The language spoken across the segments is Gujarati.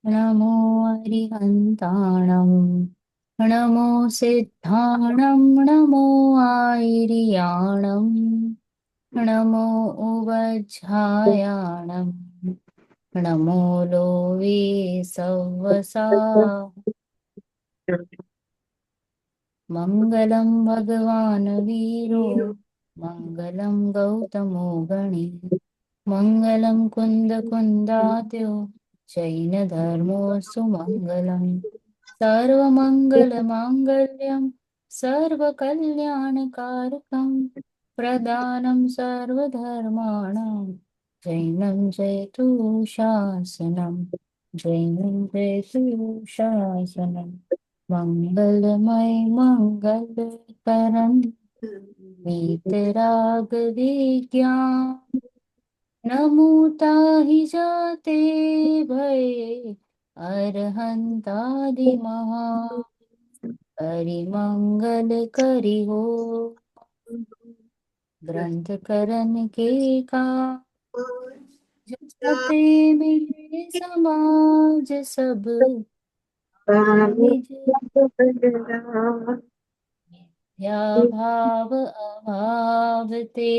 नमो अरिहन्ताणं नमो सिद्धाणं नमो आयर्याणं नमो उवज्झायाणं नमो लोवे सव्वसा मङ्गलं भगवान् वीरो मङ्गलं गौतमो गणी मङ्गलं कुन्दकुन्दाद्यो जैनधर्मोऽस्तु मङ्गलम् सर्वमङ्गलमाङ्गल्यं सर्वकल्याणकारकं प्रदानं सर्वधर्माणां जैनं जयतु शासनं जैनं जयतु शासनं मङ्गलमय मङ्गलकरं वीतरागविज्ञान नमुताहि जाते भये अरहन्तादिमहा हरिमंगल करि हो ग्रंथ करन के का जपते मिले समाज सब निज मिथ्या भाव अभाव ते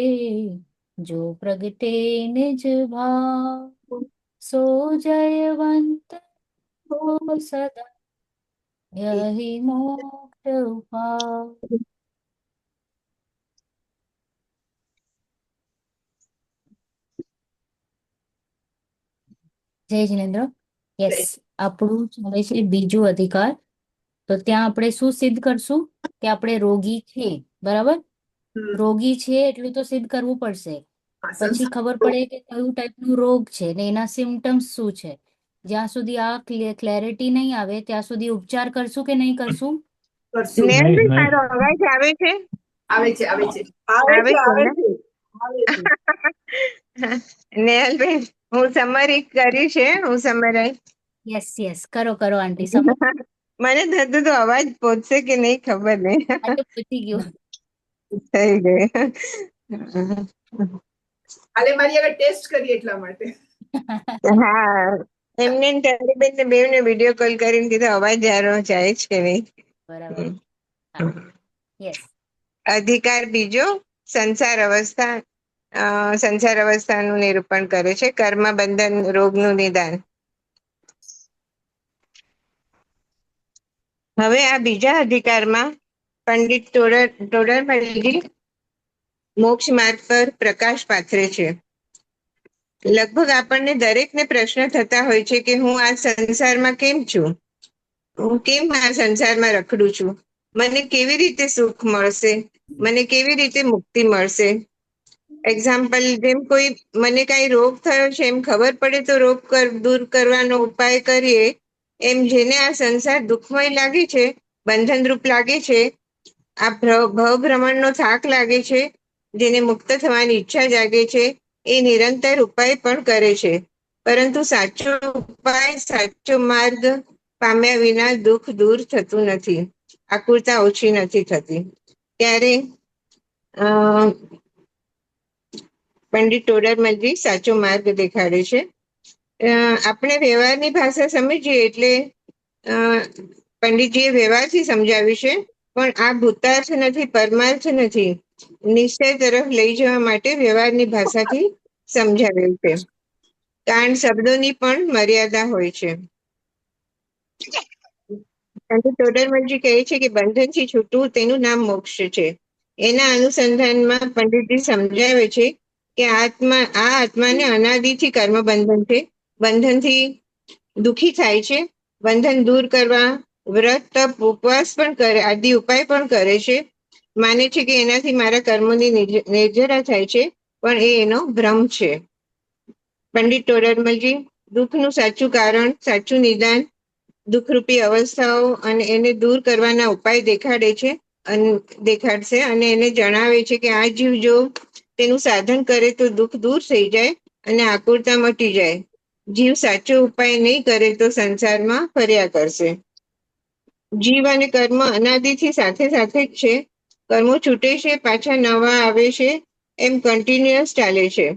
जो प्रगटे निज भाव सो जयवंत हो सदा यही मोक्ष उपाय। જય જિનેન્દ્ર. યસ, આપણું ચાલે છે બીજું અધિકાર. તો ત્યાં આપણે શું સિદ્ધ કરશું કે આપણે રોગી છીએ, બરાબર? રોગી છે એટલું તો સિદ્ધ કરવું પડશે. પછી ખબર પડે કે કયું ટાઈપનું રોગ છે ને એના સિમ્ટમ્સ શું છે. જ્યાં સુધી આ ક્લેરિટી નહીં આવે ત્યાં સુધી ઉપચાર કરશું કે નહીં કરશું? નેહલભાઈ, મારો અવાજ આવે છે? આવે છે આવે છે આવે છે ને? આવે છે. નેહલભાઈ, હું સમરી કરી છે, હું સમરાઈ. યસ યસ, કરો કરો આંટી, સમજ. મને થતું તો અવાજ પહોંચશે કે નહીં ખબર નહીં. આજે પૂછી ગયું. થઈ ગઈ. હાલે મારી આગળ ટેસ્ટ કરી એટલા માટે. હા, એમને ટેલીબેન ને બેવને વિડીયો કોલ કરીને કીધું અવાજ જારો જાય છે કે નહીં. બરાબર. યસ. અધિકાર બીજો, સંસાર અવસ્થા. સંસાર અવસ્થાનું નિરૂપણ કરે છે. કર્મ બંધન રોગનું નિદાન. હવે આ બીજા અધિકારમાં પંડિત ટોડરમલજી મોક્ષ માર્ગ પર પ્રકાશ પાથરે છે. લગભગ આપણને દરેકને પ્રશ્ન થતા હોય છે કે હું આ સંસારમાં કેમ છું, હું કેમ આ સંસારમાં રખડું છું, મને કેવી રીતે સુખ મળશે, મને કેવી રીતે મુક્તિ મળશે. એક્ઝામ્પલ, જેમ કોઈ મને કઈ રોગ થયો છે એમ ખબર પડે તો રોગ દૂર કરવાનો ઉપાય કરીએ, એમ જેને આ સંસાર દુઃખમય લાગે છે, બંધનરૂપ લાગે છે, આ ભવભ્રમણનો થાક લાગે છે, જેને મુક્ત થવાની ઈચ્છા જાગે છે, એ નિરંતર ઉપાય પણ કરે છે. પરંતુ સાચો ઉપાય, સાચો માર્ગ પામ્યા વિના દુઃખ દૂર થતું નથી, આકુરતા ઓછી નથી થતી. ત્યારે પંડિત ટોડરમલજી સાચો માર્ગ દેખાડે છે. આપણે વ્યવહારની ભાષા સમજીએ એટલે પંડિતજીએ વ્યવહારથી સમજાવ્યું છે, પણ આ ભૂતાર્થ નથી, પરમાર્થ નથી. નિશ્ચય તરફ લઈ જવા માટે વ્યવહારની ભાષાથી સમજાવેલ છે. કારણ શબ્દોની પણ મર્યાદા હોય છે. પંડિત ટોડરમલજી કહે છે કે બંધનથી છૂટવું તેનું નામ મોક્ષ છે. એના અનુસંધાનમાં પંડિતજી સમજાવે છે કે આત્માને અનાદિથી કર્મ બંધન છે, બંધનથી દુઃખી થાય છે. બંધન દૂર કરવા વ્રત, તપ, ઉપવાસ પણ કરે, આદિ ઉપાય પણ કરે છે. માને છે કે એનાથી મારા કર્મોની નિર્જરા થાય છે, પણ એ એનો ભ્રમ છે. પંડિત ટોડરમલજી દુઃખનું સાચું કારણ, સાચું નિદાન, દુઃખરૂપી અવસ્થાઓ અને એને દૂર કરવાના ઉપાય દેખાડશે અને એને જણાવે છે કે આ જીવ જો તેનું સાધન કરે તો દુઃખ દૂર થઈ જાય અને આકુરતા મટી જાય. જીવ સાચો ઉપાય નહીં કરે તો સંસારમાં ફર્યા કરશે. જીવ અને કર્મ અનાદિથી સાથે સાથે જ છે. કર્મો છૂટે છે, પાછા નવા આવે છે, એમ કન્ટિન્યુઅસ ચાલે છે.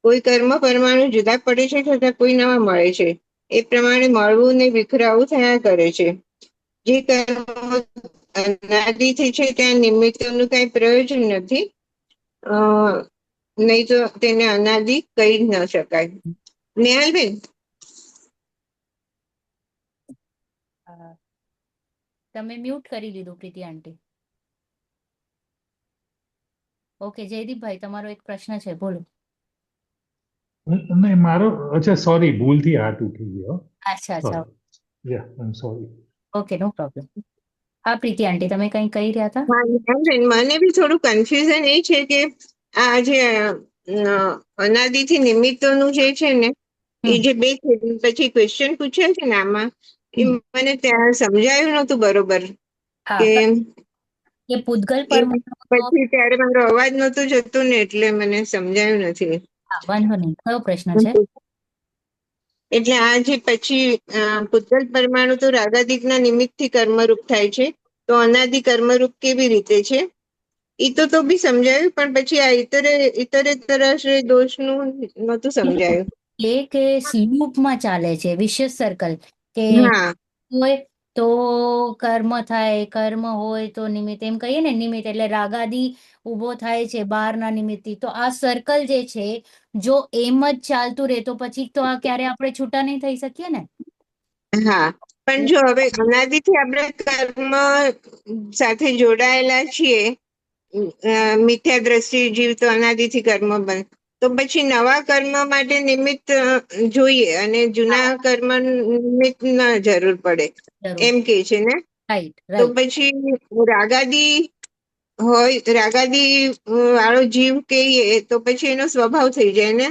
કોઈ કર્મ પરમાણુ જુદા પડે છે છતાં કોઈ નવા મળે છે. એ પ્રમાણે મળવું ને વિખરાવું થયા કરે છે. જે કર્મો અનાદિથી છે ત્યાં નિમિત્તોનું કઈ પ્રયોજન નથી. અ નહીં તો તેને અનાદિ કહી જ ન શકાય. નેહાલબેન, તમે મ્યુટ કરી લીધું પ્રીતિ આંટી. ઓકે, જયદીપભાઈ તમારો એક પ્રશ્ન છે, બોલો. નહીં, મારો અચ્છા સોરી, ભૂલથી હાથ ઉઠી ગયો. અચ્છા અચ્છા, yeah I am sorry. Okay, no problem. હા પ્રીતિ આંટી, તમે કઈ કહી રહ્યા હતા? હા નેહાલબેન, મને બી થોડું કન્ફ્યુઝન એ છે કે આ જે અનાદિથી નિમિત્તોનું જે છે ને એ જે બે છે, પછી ક્વેશ્ચન પૂછ્યા છે ને આમાં, એ મને ત્યાં સમજાયું નહોતું બરોબર હા, કે એ પૂતગલ એ પરમાણુ પછી ત્યારે મારો અવાજ નહોતો જતો ને એટલે મને સમજાયું નથી. વાંધો નહીં. કયો પ્રશ્ન છે? એટલે આ જે પછી પૂતગલ પરમાણુ તો રાગાદિકના નિમિત્તથી કર્મરૂપ થાય છે, તો અનાદિ કર્મરૂપ કેવી રીતે છે? એ તો બી સમજાયું, પણ પછી આ ઇતરેતરાશ્રય દોષનું નહોતું સમજાયું. એ કે લૂપમાં ચાલે છે, વિશેષ સર્કલ, કે હા હોય તો કર્મ થાય, કર્મ હોય તો નિમિત્ત, એમ કહીએ ને, નિમિત્ત એટલે રાગાદિ ઉભો થાય છે બહારના નિમિત્તથી. તો આ સર્કલ જે છે, જો એમ જ ચાલતું રહે તો પછી તો આ ક્યારે આપણે છૂટા નહીં થઈ શકીએ ને. હા, પણ જો હવે અનાદિથી આપણે કર્મ સાથે જોડાયેલા છીએ, મિથ્યા દ્રષ્ટિ જીવ તો અનાદિથી કર્મ બને, તો પછી નવા કર્મ માટે નિમિત્ત જોઈએ અને જૂના કર્મ નિમિત્ત ના જરૂર પડે, જરૂર, એમ કે છે ને. રાઈટ તો રાઈટ. પછી રાગાદિ હોય, રાગાદિ વાળો જીવ કહીએ તો પછી એનો સ્વભાવ થઈ જાય ને,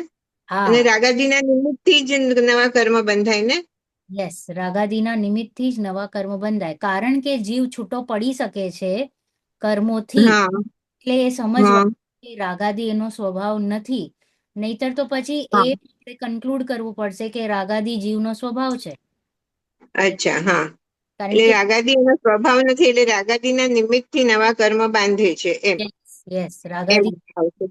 અને હા, રાગાદિના નિમિત્તથી જ નવા કર્મ બંધાય ને. યસ, રાગાદિના નિમિત્તથી જ નવા કર્મ બંધાય, કારણ કે જીવ છૂટો પડી શકે છે કર્મોથી, હા એટલે એ હા સમજવા કે રાગાદિ એનો સ્વભાવ નથી. નહીતર તો પછી હા, એ કન્ક્લુડ કરવું પડશે કે રાગાદિ જીવનો સ્વભાવ છે. અચ્છા, હા. કારણ એટલે કે રાગાદિ એનો સ્વભાવ નથી, એટલે રાગાદિના નિમિત્તથી નવા કર્મ બાંધે છે એમ. યસ, એમ રાગાદિ આવશે.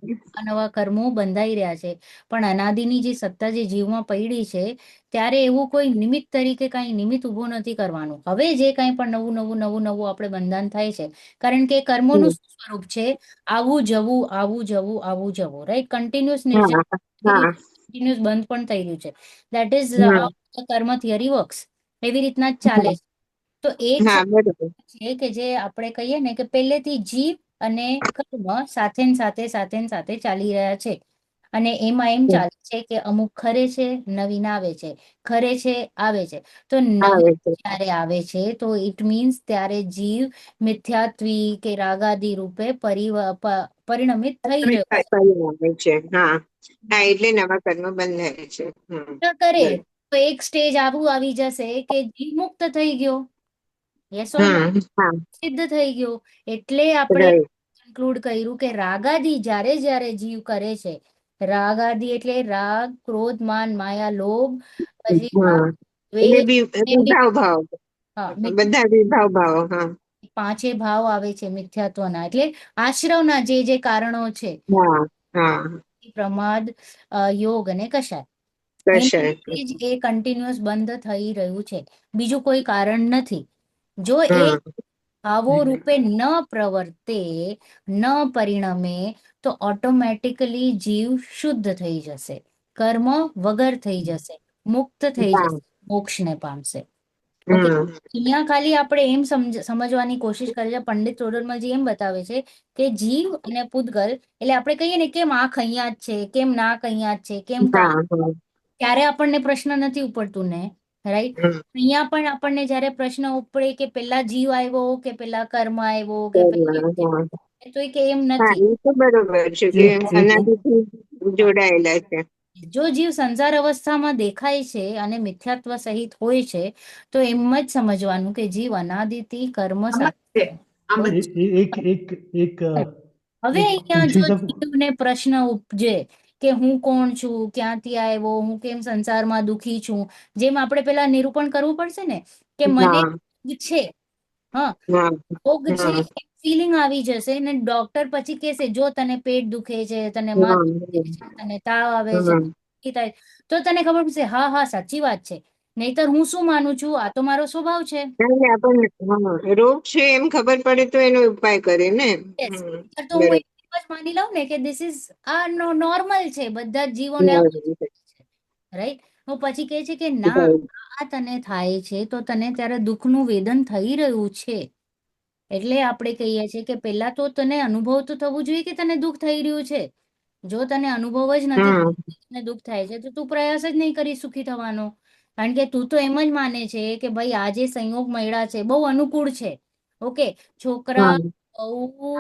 નવા કર્મો બંધાઈ રહ્યા છે. પણ અનાદિની જે સત્તા જે જીવમાં પડી છે, ત્યારે એવું કોઈ નિમિત્ત તરીકે કઈ નિમિત્ત ઉભો નથી કરવાનું. હવે જે કઈ પણ નવું નવું નવું નવું આપણે બંધન થાય છે, કારણ કે કર્મોનું શું સ્વરૂપ છે? આવું જવું, આવું જવું, આવું જવું, રાઈટ? કન્ટિન્યુઅસ નિર્જન, હા હા કન્ટિન્યુઅસ બંધ પણ થઈ રહ્યું છે. દેટ ઇઝ હમ, હાઉ કર્મ થિયરી વર્ક્સ. એવી રીતના જ ચાલે છે. તો એક હા બરોબર. છે કે જે આપણે કહીએ ને કે પહેલેથી જીવ અને કર્મ સાથે ને સાથે સાથે ને સાથે ચાલી રહ્યા છે. અને એમાં એમ ચાલે છે કે અમુક ખરે છે, નવીન આવે છે, ખરે છે, આવે છે. તો આવે નવીન છે. જયારે આવે છે તો ઇટ મીન્સ ત્યારે જીવ મિથ્યાત્વી કે રાગાદિ રૂપે પરિણમિત થઈ રહ્યો છે. પરિણામે છે. હા હા, એટલે નવા કર્મ બંધાય છે. તો કરે બરોબર. તો એક સ્ટેજ આવું આવી જશે કે જીવ મુક્ત થઈ ગયો. યસ ઓર નો? હા સિદ્ધ થઈ ગયો. એટલે આપણે રાઈટ. કન્ક્લુડ કર્યું કે રાગાદિ જ્યારે જ્યારે જીવ કરે છે, રાગાદિ એટલે રાગ, ક્રોધ, માન, માયા, લોભ, પછી હા, એટલે દ્વેષ, વિભાવ ભાવ, હા, બધા વિભાવ ભાવો. હા પાંચે ભાવ આવે છે મિથ્યાત્વના, એટલે આશ્રવના જે જે કારણો છે, હા હા, પ્રમાદ, યોગ અને કષાય, એના કશાય. લીધે જ એ કન્ટિન્યુઅસ બંધ થઈ રહ્યું છે. બીજું કોઈ કારણ નથી. જો એ હા ભાવો રૂપે ન પ્રવર્તે, ન પરિણમે, તો ઓટોમેટિકલી જીવ શુદ્ધ થઈ જશે, કર્મ વગર થઈ જશે, મુક્ત થઈ હા જશે, મોક્ષને પામશે. ઓકે, હમ અહીંયા ખાલી આપણે એમ સમજવાની કોશિશ કરીએ છીએ, પંડિત ટોડરમલજી એમ બતાવે છે કે જીવ અને પૂતગલ, એટલે આપણે કહીએ ને કેમ આંખ અહીંયા જ છે, કેમ નાક અહીંયા જ છે, કેમ કાન, હા હા ત્યારે આપણને પ્રશ્ન નથી ઉપડતું ને, રાઈટ? હમ. અહીંયા પણ આપણને જયારે પ્રશ્ન ઉપડે કે પેલા જીવ આવ્યો કે પેલા કર્મ આવ્યો કે હા તો એ કે એમ હા, નથી. એ તો બરોબર છે કે અનાદિથી જોડાયેલા છે. જો જીવ સંસાર અવસ્થામાં દેખાય છે અને મિથ્યાત્વ સહિત હોય છે, તો એમ જ સમજવાનું કે જીવ અનાદિથી કર્મ આમ જ સાથે છે, આમ જ છે. એક હવે એક અહીંયા જો પૂછી શકું? જીવને પ્રશ્ન ઉપજે કે હું કોણ છું, ક્યાંથી આવ્યો, હું કેમ સંસારમાં દુખી છું, જેમ આપણે પેલા નિરૂપણ કરવું પડશે ને કે મને હા રોગ છે, હા, હા રોગ છે, હા ફિલિંગ આવી જશે ને ડોક્ટર પછી કહેશે જો તને પેટ દુખે છે, તને હા માથું દુખે છે, તને તાવ આવે છે, હા થાય, તો તને ખબર પડશે હા હા સાચી વાત છે. નહીતર હું શું માનું છું, આ તો મારો સ્વભાવ છે. એટલે આપણને રોગ છે એમ ખબર પડે તો એનો ઉપાય કરે ને. Yes. હમ. નહીંતર તો હું બરાબર. એમ જ માની લઉં ને કે ધીસ ઇઝ આ નોર્મલ છે, બધા જ જીવોને આ રાઈટ. હું પછી કહે છે કે ના, આ તને થાય છે તો તને ત્યારે દુઃખનું વેદન થઈ રહ્યું છે. એટલે આપણે કહીએ છીએ કે પહેલા તો તને અનુભવ તો થવું જોઈએ કે તને દુઃખ થઈ રહ્યું છે. જો તને અનુભવ જ નથી હા થતો કે તને દુઃખ થાય છે તો તું પ્રયાસ જ નહીં કરી સુખી થવાનો. કારણ કે તું તો એમ જ માને છે કે ભાઈ આ જે સંયોગ મળ્યા છે બહુ અનુકૂળ છે. ઓકે, છોકરા, હા બહુ,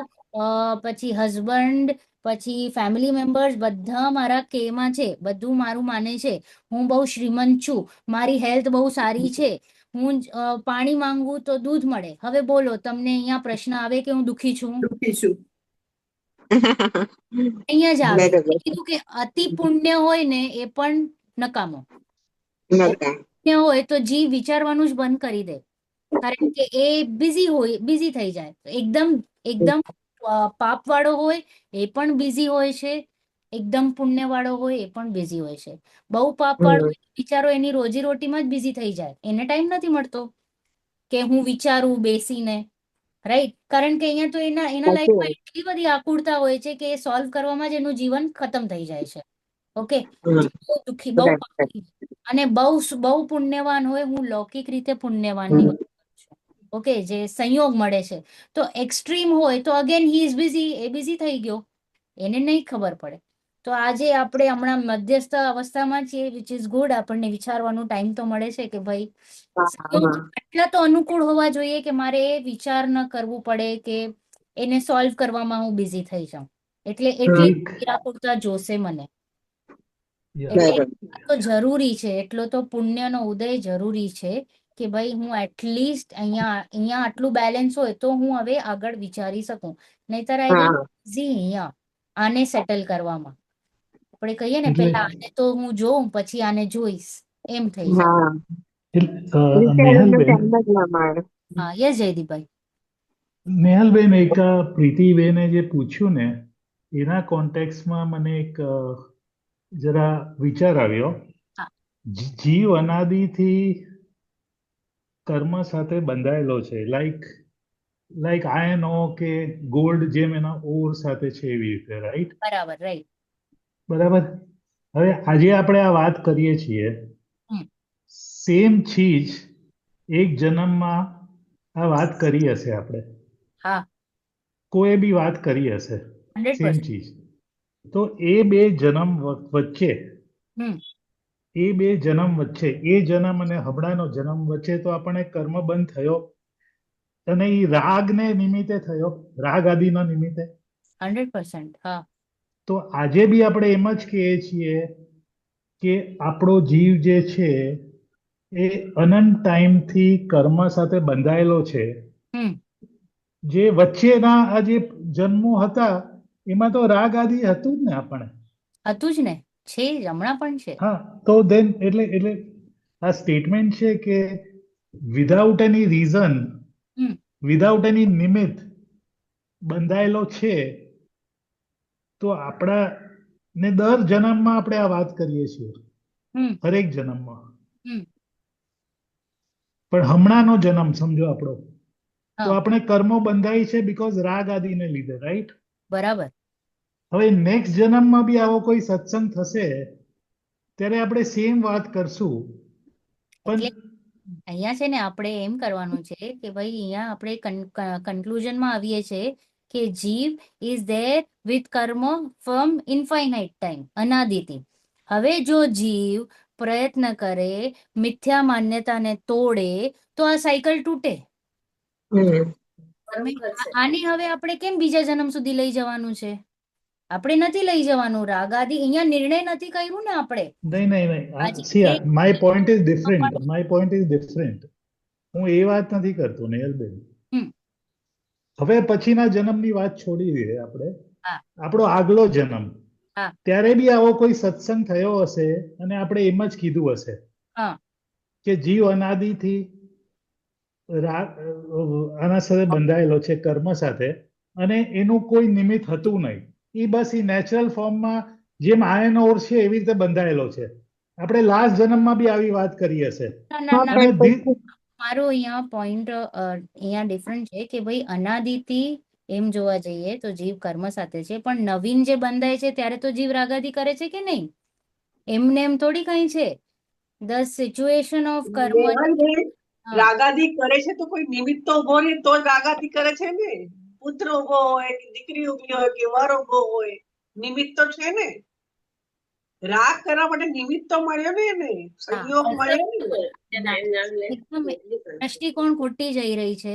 પછી હસબન્ડ, પછી ફેમિલી મેમ્બર્સ બધા મારા કેમાં છે, બધું મારું માને છે. હું બહુ શ્રીમંત છું, મારી હેલ્થ બહુ સારી છે, હું પાણી માંગુ તો દૂધ મળે. હવે બોલો, તમને અહીંયા પ્રશ્ન આવે કે હું દુઃખી છું? દુઃખી છું. અહીંયા જ આવે. બરાબર. મેં કીધું કે અતિ પુણ્ય હોય ને એ પણ નકામો. નકા. પુણ્ય હોય તો જીવ વિચારવાનું જ બંધ કરી દે. કારણ કે એ બિઝી થઈ જાય. એકદમ એકદમ પાપ વાળો હોય એ પણ બિઝી હોય છે, એકદમ પુણ્ય વાળો હોય એ પણ બિઝી હોય છે. બહુ પાપ વાળો હમ. હોય તો બિચારો એની રોજીરોટીમાં જ બિઝી થઈ જાય, એને ટાઈમ નથી મળતો કે હું વિચારું બેસીને. રાઈટ. કારણ કે અહીંયા તો એના એના સાચી લાઈફમાં વાત. એટલી બધી આકુળતા હોય છે કે એ સોલ્વ કરવામાં જ એનું જીવન ખતમ થઈ જાય છે. ઓકે, હમ. બહુ દુઃખી, બહુ બરાબર. પાપી અને બહુ પુણ્યવાન હોય. હું લૌકિક રીતે પુણ્યવાનની હમ. વાત કરું છું. ઓકે, જે સંયોગ મળે છે તો એક્સ્ટ્રીમ હોય તો again he is busy, A busy થઈ ગયો, એને નહીં ખબર પડે. તો આજે આપણે હમણાં મધ્યસ્થ અવસ્થામાં છીએ, વિચ ઇઝ ગુડ. આપણને વિચારવાનો ટાઈમ તો મળે છે કે ભાઈ હા સંયોગ હા. એટલા તો અનુકૂળ હોવા જોઈએ કે મારે એ વિચાર ન કરવું પડે કે એને સોલ્વ કરવામાં હું બિઝી થઈ જાઉં. એટલે એટલી એક નિરાકુરતા જોશે મને. yeah, એટલે બરાબર. આ તો જરૂરી છે, એટલો તો પુણ્યનો ઉદય જરૂરી છે કે ભાઈ હું એટલીસ્ટ અહીંયા અહીંયા આટલું બેલેન્સ હોય તો હું હવે આગળ વિચારી શકું. નહીતર આઈ વિલ હા બિઝી અહીંયા આને સેટલ કરવામાં. આપણે કહીએ ને, એટલે પેલા આને તો હું જોઉં પછી આને જોઈશ, એમ થઈ જાય. હા. વિચારવાનો નેહલબેન, ટાઈમ જ ના મળે. હા, યસ જયદીપભાઈ. નેહલબેન, એક પ્રીતિબેને જે પૂછ્યું ને એના કોન્ટેક્સ્ટમાં મને એક જરા વિચાર આવ્યો. હા. જીવ અનાદિથી કર્મ સાથે બંધાયેલો છે. લાઈક આયન ઓ કે ગોલ્ડ જેમ એના ઓર સાથે છે એવી રીતે, રાઈટ? બરાબર, રાઈટ. બરાબર. હવે આજે આપણે આ વાત કરીએ છીએ, હમ. સેમ ચીજ એક જન્મમાં આ વાત કરી હશે આપણે, હા, કોઈ બી વાત કરી હશે, સેમ 100%. ચીજ. તો એ બે જન્મ વચ્ચે હમ. એ બે જન્મ વચ્ચે, એ જન્મ અને હમણાંનો જન્મ વચ્ચે તો આપણે કર્મ બંધ થયો, અને એ રાગને નિમિત્તે થયો, રાગ આદિના નિમિત્તે. 100%. હા. તો આજે બી આપણે એમ જ કહીએ છીએ કે આપણો જીવ જે છે એ અનંત ટાઈમથી કર્મ સાથે બંધાયેલો છે. હમ. જે વચ્ચેના આ જે જન્મો હતા એમાં તો રાગ આદિ હતું જ ને આપણે. હતું જ ને, છે જ, હમણાં પણ છે. હા, તો દેન એટલે આ સ્ટેટમેન્ટ છે કે વિધાઉટ એની રીઝન, હમ. વિધાઉટ એની નિમિત્ત બંધાયેલો છે. તો આપણા ને દર જન્મમાં આપણે આ વાત કરીએ છીએ, હમ. હરેક જન્મમાં. હમ. પણ હમણાંનો જન્મ સમજો આપણો, તો હા, આપણે કર્મો બંધાય છે બીકોઝ રાગ આદિને લીધે, રાઈટ? બરાબર. હવે નેક્સ્ટ જન્મમાં બી આવો કોઈ સત્સંગ થશે ત્યારે આપણે સેમ વાત કરશું. પણ એટલે અહીંયા છે ને આપણે એમ કરવાનું છે કે ભાઈ અહીંયા આપણે કન્ક્લુઝનમાં આવીએ છીએ કે જીવ ઇઝ ધેર વિથ કર્મ ફ્રોમ ઇન્ફાઇનાઇટ ટાઈમ, અનાદિથી. હવે જો જીવ પ્રયત્ન કરે, મિથ્યા માન્યતાને તોડે તો આ સાયકલ તૂટે. હમ. બરોબર છે. આને હવે આપણે કેમ બીજા જન્મ સુધી લઈ જવાનું છે? આપણે નથી લઈ જવાનું. રાગ આદિ અહીંયા નિર્ણય નથી કર્યું ને આપણે. નહીં. આજે સી, જે my point is different. My point is different. હું એ વાત નથી કરતો, નેહલબેન. હમ. હવે પછીના જન્મની વાત છોડી દઈએ આપણે. હા. આપણો આગલો જન્મ, હા. ત્યારે બી આવો કોઈ સત્સંગ થયો હશે અને આપણે એમ જ કીધું હશે હા. કે જીવ અનાદિથી આના સાથે બંધાયેલો છે, કર્મ સાથે, અને એનું કોઈ નિમિત્ત હતું નહીં. એ બસ એ નેચરલ ફોર્મમાં જેમ આયન ઓર છે એવી રીતે બંધાયેલો છે. આપણે લાસ્ટ જન્મમાં બી આવી વાત કરી હશે. ના ના ના, અને મારો અહીંયા પોઈન્ટ અહીંયા ડિફરન્ટ છે કે ભાઈ અનાદિથી એમ જોવા જઈએ તો જીવ કર્મ સાથે છે, પણ નવીન જે બંધાય છે ત્યારે તો જીવ રાગાદી કરે છે કે નહીં? એમને એમ થોડી કઈ છે. ધ સિચ્યુએશન ઓફ કર્મ. નેહાલબેન, હા રાગાદી કરે છે તો કોઈ નિમિત્ત તો ઉભો રહે તો જ રાગાદી કરે છે ને. પુત્ર ઉભો હોય કે દીકરી ઉભી હોય કે વર ઉભો હોય, નિમિત્ત તો છે ને. રાગ કરવા માટે નિમિત્ત તો મળ્યો ને એને, સંયોગ હા, મળ્યો ને. એકદમ દ્રષ્ટિકોણ ખોટી જઈ રહી છે,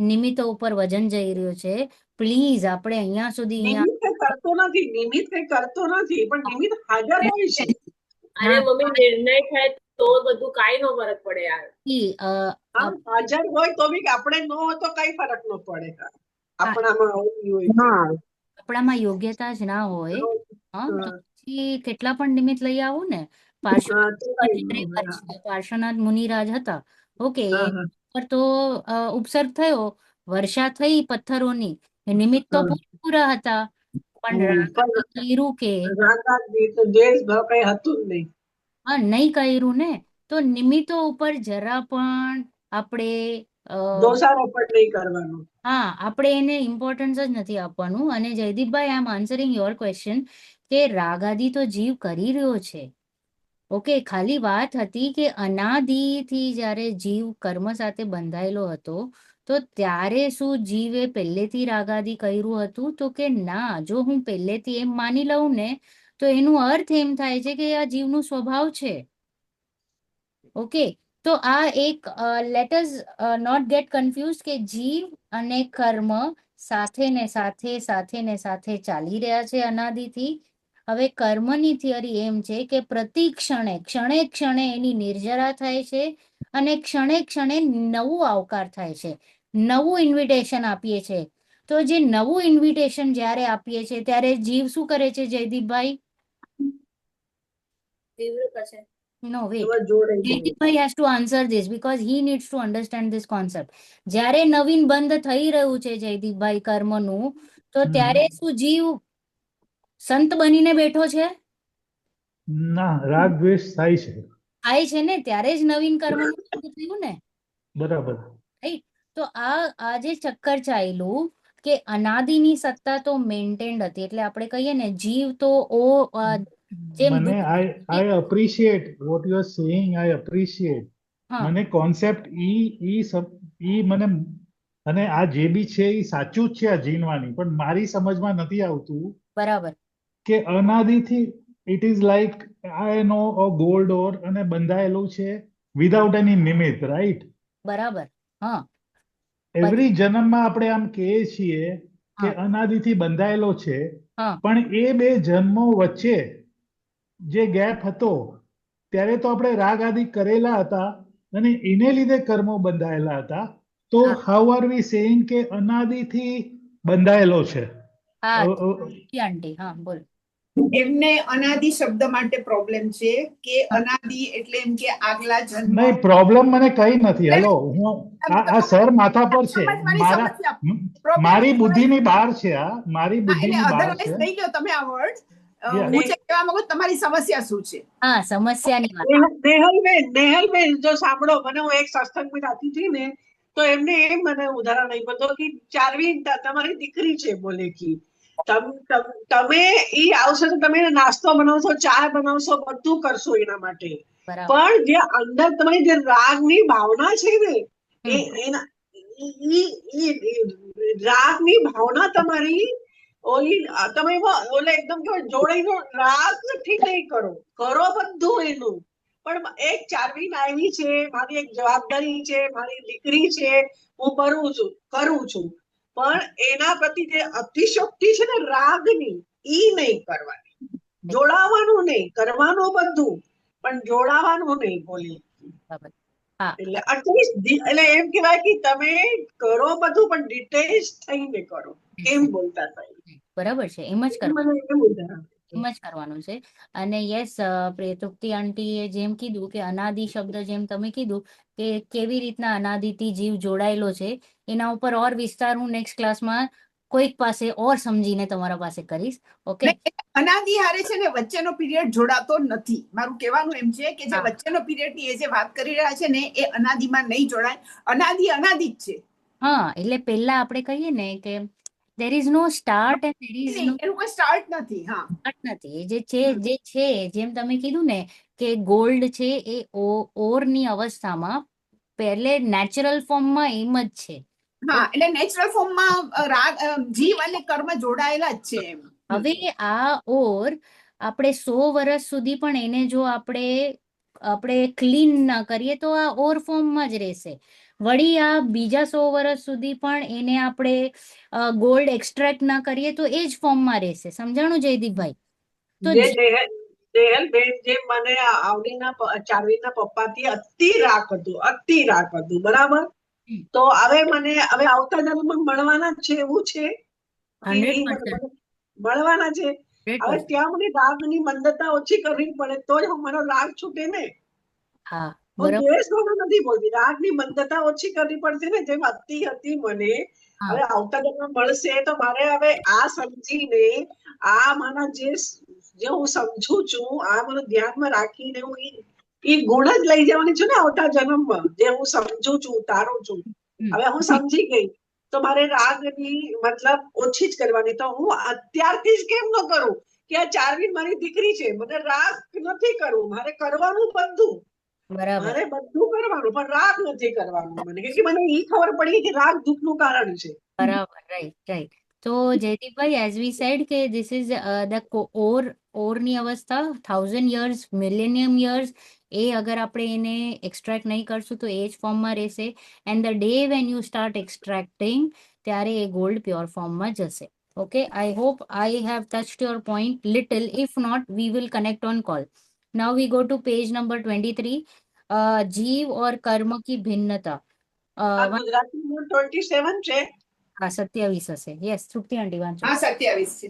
નિમિત્તો ઉપર વજન જઈ રહ્યું છે. પ્લીઝ આપણે અહીંયા સુધી નિમિત્ત કઈ કરતો નથી, નિમિત્ત કઈ કરતો નથી, પણ નિમિત્ત હાજર હોય છે. અને મમ્મી નિર્ણય થાય તો બધું કાંઈ નો ફરક પડે યાર. હા, હાજર હોય તો બી આપણે ન હોય તો કઈ ફરક ન પડે. આપણામાં હોવી હોય તો. આપણામાં યોગ્યતા જ ના હોય તો હા. પછી કેટલા પણ નિમિત્ત લઈ આવું ને. હા, તો કઈ ન હોય. પાર્શ્વનાથ મુનિરાજ હતા. ઓકે, હા, હા, પર તો ઉપસર્ગ થયો, વર્ષા થઈ પથ્થરોની, એ નિમિત્ત તો હા. પૂરા હતા, પણ રાગાદી કર્યું કે રાગાદી તો દેશભર કઈ હતું જ નહીં. નહીં કર્યું ને, તો નિમિત્તો ઉપર જરા પણ આપણે દોષારોપણ નહીં કરવાનું. હા, આપણે એને ઇમ્પોર્ટન્સ જ નથી આપવાનું. અને જયદીપભાઈ, આઈ એમ આન્સરિંગ યોર ક્વેશ્ચન કે રાગાદી તો જીવ કરી રહ્યો છે. ઓકે, ખાલી વાત હતી કે અનાદિથી જ્યારે જીવ કર્મ સાથે બંધાયેલો હતો તો ત્યારે શું જીવે પહેલેથી રાગાદી કર્યું હતું? તો કે ના, જો હું પહેલેથી એમ માની લઉં ને તો એનું અર્થ એમ થાય છે કે આ જીવનું સ્વભાવ છે. ઓકે, તો આ એક let us not get confuse કે જીવ અને કર્મ સાથે ને સાથે ચાલી રહ્યા છે અનાદિથી. હવે કર્મની થિયરી એમ છે કે પ્રતિ ક્ષણે ક્ષણે એની નિર્જરા થાય છે અને ક્ષણે ક્ષણે નવું આવકાર થાય છે, નવું ઇન્વિટેશન આપીએ છે. તો જે નવું ઇન્વિટેશન જ્યારે આપીએ છે ત્યારે જીવ શું કરે છે જયદીપભાઈ? તીવ્ર છે. No, wait. એમાં જોડાઈ જાય. Jaideepbhai has to answer this because he needs to understand this concept. જ્યારે નવીન બંધ થઈ રહ્યું છે જયદીપભાઈ કર્મનું, તો ત્યારે શું જીવ સંત બનીને બેઠો છે? ના, રાગ દ્વેષ થાય છે. થાય છે ને, ત્યારે જ નવીન કર્મનું બંધ થયું ને. બરાબર. રાઈટ? તો આ જે ચક્કર ચાલ્યું કે અનાદિની સત્તા તો મેન્ટેન્ડ હતી, એટલે આપણે કહીએ ને જીવ તો જેમ મને I appreciate what you are saying, I appreciate. હા મને કોન્સેપ્ટ ઈ મને, અને આ જે બી છે એ સાચું જ છે આ જીનવાની, પણ મારી સમજમાં નથી આવતું બરાબર. કે અનાદિથી it is like iron or gold or અને બંધાયેલું છે વિધાઉટ એની નિમિત્ત, રાઈટ? બરાબર. હા એવરી જન્મમાં આપણે આમ કહીએ છીએ કે હા અનાદિથી બંધાયેલો છે, હા પણ એ બે જન્મો વચ્ચે જે ગેપ હતો ત્યારે તો આપણે રાગ આદિ કરેલા હતા અને એને લીધે કર્મો બંધાયેલા હતા. તો હા હાઉ આર વી સેઇંગ કે અનાદિથી બંધાયેલો છે? હા આંટી, હા બોલ. એમને અનાદિ શબ્દ માટે પ્રોબ્લેમ છે કે અનાદિ એટલે એમ કે આગલા જન્મ. નહીં, પ્રોબ્લેમ મને કઈ નથી. હલો, હું આ સર માથા પર છે, મારી બુદ્ધિની બહાર છે. આ મારી બુદ્ધિની બહાર છે. અધરવાઇઝ લઈ લો તમે આ વર્ડ. Yeah. હું જે કહેવા માંગુ તમારી સમસ્યા શું છે? હા, સમસ્યાની વાત. નેહલબેન, જો સાંભળો, મને હું એક સત્સંગમાં જાતી હતી ને, તો એમને એમ મને ઉદાહરણ આપ્યું હતું કે ચારવી તમારી દીકરી છે, બોલે કે તમે ઈ આવશે તો તમે નાસ્તો બનાવશો, ચા બનાવશો, બધું કરશો એના માટે, બરાબર. પણ જે અંદર તમારી જે રાગની ભાવના છે ને, રાગની ભાવના તમારી ઓલી તમે ઓલે એકદમ જોડાઈને રાગ ઠીક નહીં કરો બધું એનું, પણ એક ચારવીન આવી છે, મારી એક જવાબદારી છે, મારી દીકરી છે, હું કરું છું, પણ એના પ્રતિ જે અતિશોક્તિ છે ને રાગની, ઈ નહીં કરવાની. જોડાવાનું નહીં, કરવાનું બધું, પણ જોડાવાનું નહીં. બોલી એટલે એટલે એમ કહેવાય કે તમે કરો બધું પણ ડિટેચ થઈને કરો. કેમ બોલતા થાય? બરાબર છે, એમ જ કરવાનું છે. અને યસ, પ્રેતોક્તિ આંટીએ જેમ કીધું કે અનાદિ શબ્દ જેમ તમે કીધું કે કેવી રીતના અનાદિથી જીવ જોડાયેલો છે, એના ઉપર ઓર વિસ્તાર હું નેક્સ્ટ ક્લાસમાં કોઈક પાસે ઓર સમજીને તમારા પાસે કરીશ. ઓકે, ને અનાદિ હારે છે ને વચ્ચેનો પીરિયડ જોડાતો નથી. મારું કહેવાનું એમ છે કે જે હા. વચ્ચેનો પીરિયડ ની એ જે વાત કરી રહ્યા છે ને એ અનાદિમાં નહીં જોડાય. અનાદિ અનાદિ જ છે. હા, એટલે પહેલા આપણે કહીએ ને કે there is no start and there is નહીં, no એનું કોઈ સ્ટાર્ટ નથી. હા, start નથી. એ જે છે જેમ તમે કીધું ને કે ગોલ્ડ છે એ ઓરની અવસ્થામાં પહેલે નેચરલ ફોર્મમાં એમ જ છે. હા, એટલે નેચરલ ફોર્મમાં જીવ અને કર્મ જોડાયેલા જ છે એમ. હવે આ ઓર આપણે 100 વર્ષ સુધી પણ એને જો આપણે ક્લીન ના કરીએ તો આ ઓર ફોર્મમાં જ રહેશે. વળી આ બીજા 100 વર્ષ સુધી પણ એને આપણે ગોલ્ડ એક્સ્ટ્રેક્ટ ના કરીએ તો એ જ ફોર્મમાં રહેશે. સમજાણું જયદીપભાઈ? તો જે દેહલબેન જે મને ચારવીના પપ્પાથી અતિ રાગ હતું બરાબર. તો હવે હવે આવતા જન્મમાં મળવાના જ છે એવું છે કે 100% મળવાના છે. હવે 100%. ત્યાં મને રાગની મંદતા ઓછી કરવી પડે તો જ મારો રાગ છૂટે ને. હા, હું બરાબર. દ્વેષ ભાવના નથી બોલતી, રાગની મંદતા ઓછી કરવી પડશે ને, જેમ હતી મને. હા. હવે આવતા જન્મ મળશે તો મારે હવે આ સમજીને આ મારા જે હું સમજુ છું આ મને ધ્યાનમાં રાખીને હું એ ગુણ જ લઈ જવાની છું ને આવતા જન્મમાં, જે હું સમજુ છું ઉતારું છું. હવે હું સમજી ગઈ તો મારે રાગની મતલબ ઓછી જ કરવાની. તો હું અત્યારથી જ કેમ ન કરું કે આ ચારવી મારી દીકરી છે, મને રાગ નથી કરવું, મારે કરવાનું બધું, બરાબર મારે બધું કરવાનું પણ રાગ નથી કરવાનું. મને કે મને ઈ ખબર પડી કે રાગ દુઃખનું કારણ છે. બરાબર, રાઈટ. તો જયદીપભાઈ, એઝ વી સેડ કે ધીસ ઇઝ ધ ઓરની અવસ્થા 1000 years, મિલેનિયમ યર્સ, એ અગર આપણે એને એક્સ્ટ્રેક્ટ નહીં કરશું તો એ જ ફોર્મમાં રહેશે. And the day when you start extracting ત્યારે એ ગોલ્ડ પ્યોર ફોર્મમાં જશે. Okay, I hope I have touched your point little. If not we will connect on call. Now we go to page number 23. जीव और कर्म की भिन्नता. આ ગુજરાતીમાં 27 છે. હા, 27 હશે. યસ, તૃપ્તિ આંટી વાંચો. હા, 27 છે.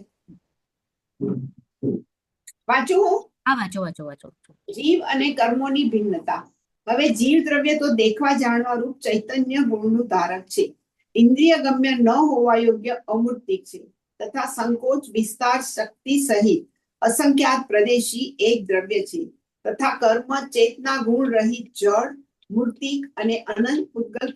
વાંચું હું? હા, વાંચો. જીવ અને કર્મોની ભિન્નતા. હવે જીવ દ્રવ્ય તો દેખવા જાણવા રૂપ ચૈતન્ય ગુણનું ધારક છે. ઇન્દ્રિય ગમ્ય ન હોવા યોગ્ય અમૂર્તિક છે તથા સંકોચ વિસ્તાર શક્તિ સહિત અસંખ્યાત પ્રદેશી એક દ્રવ્ય છે. તથા કર્મ ચેતના ગુણ રહિત જળ મૂર્તિક અને અનંત પૂતગલ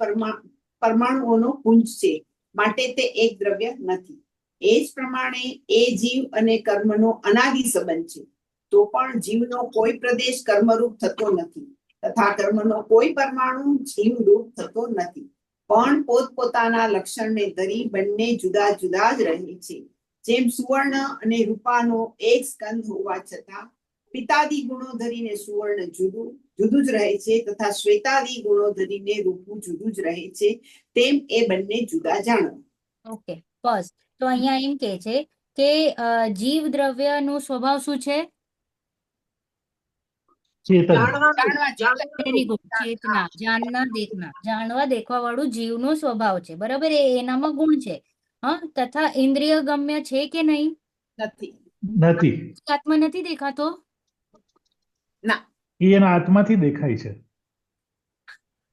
પરમાણુઓનો પુંજ છે. માટે તે એક દ્રવ્ય નથી. એ જ પ્રમાણે એ જીવ અને કર્મનો અનાદિ સંબંધ છે. તો પણ જીવનો કોઈ પ્રદેશ કર્મરૂપ થતો નથી તથા કર્મનો કોઈ પરમાણુ જીવરૂપ થતો નથી. પણ પોતપોતાના લક્ષણને ધરી બંને જુદા જુદા જ રહે છે. જેમ સુવર્ણ અને રૂપાનો એક સ્કંદ હોવા છતાં પિત્તાદિ ગુણો ધરીને સુવર્ણ જુદું જ રહે છે તથા શ્વેતાદિ ગુણો ધરીને રૂપું જુદું જ રહે છે. તેમ એ બંને જુદા જાણો. ઓકે, બસ. તો અહીંયા એમ કે છે કે જીવ દ્રવ્યનો સ્વભાવ શું છે? ચેતન. Very good. ચેતના, જાણના, દેખના, જાણવા દેખવા વાળું જીવનો સ્વભાવ છે. બરાબર, એનામાં ગુણ છે. હા, તથા ઇન્દ્રિય ગમ્ય છે કે નહીં? નથી. આત્મા નથી દેખાતો? ના. એ એના આત્માથી દેખાય છે.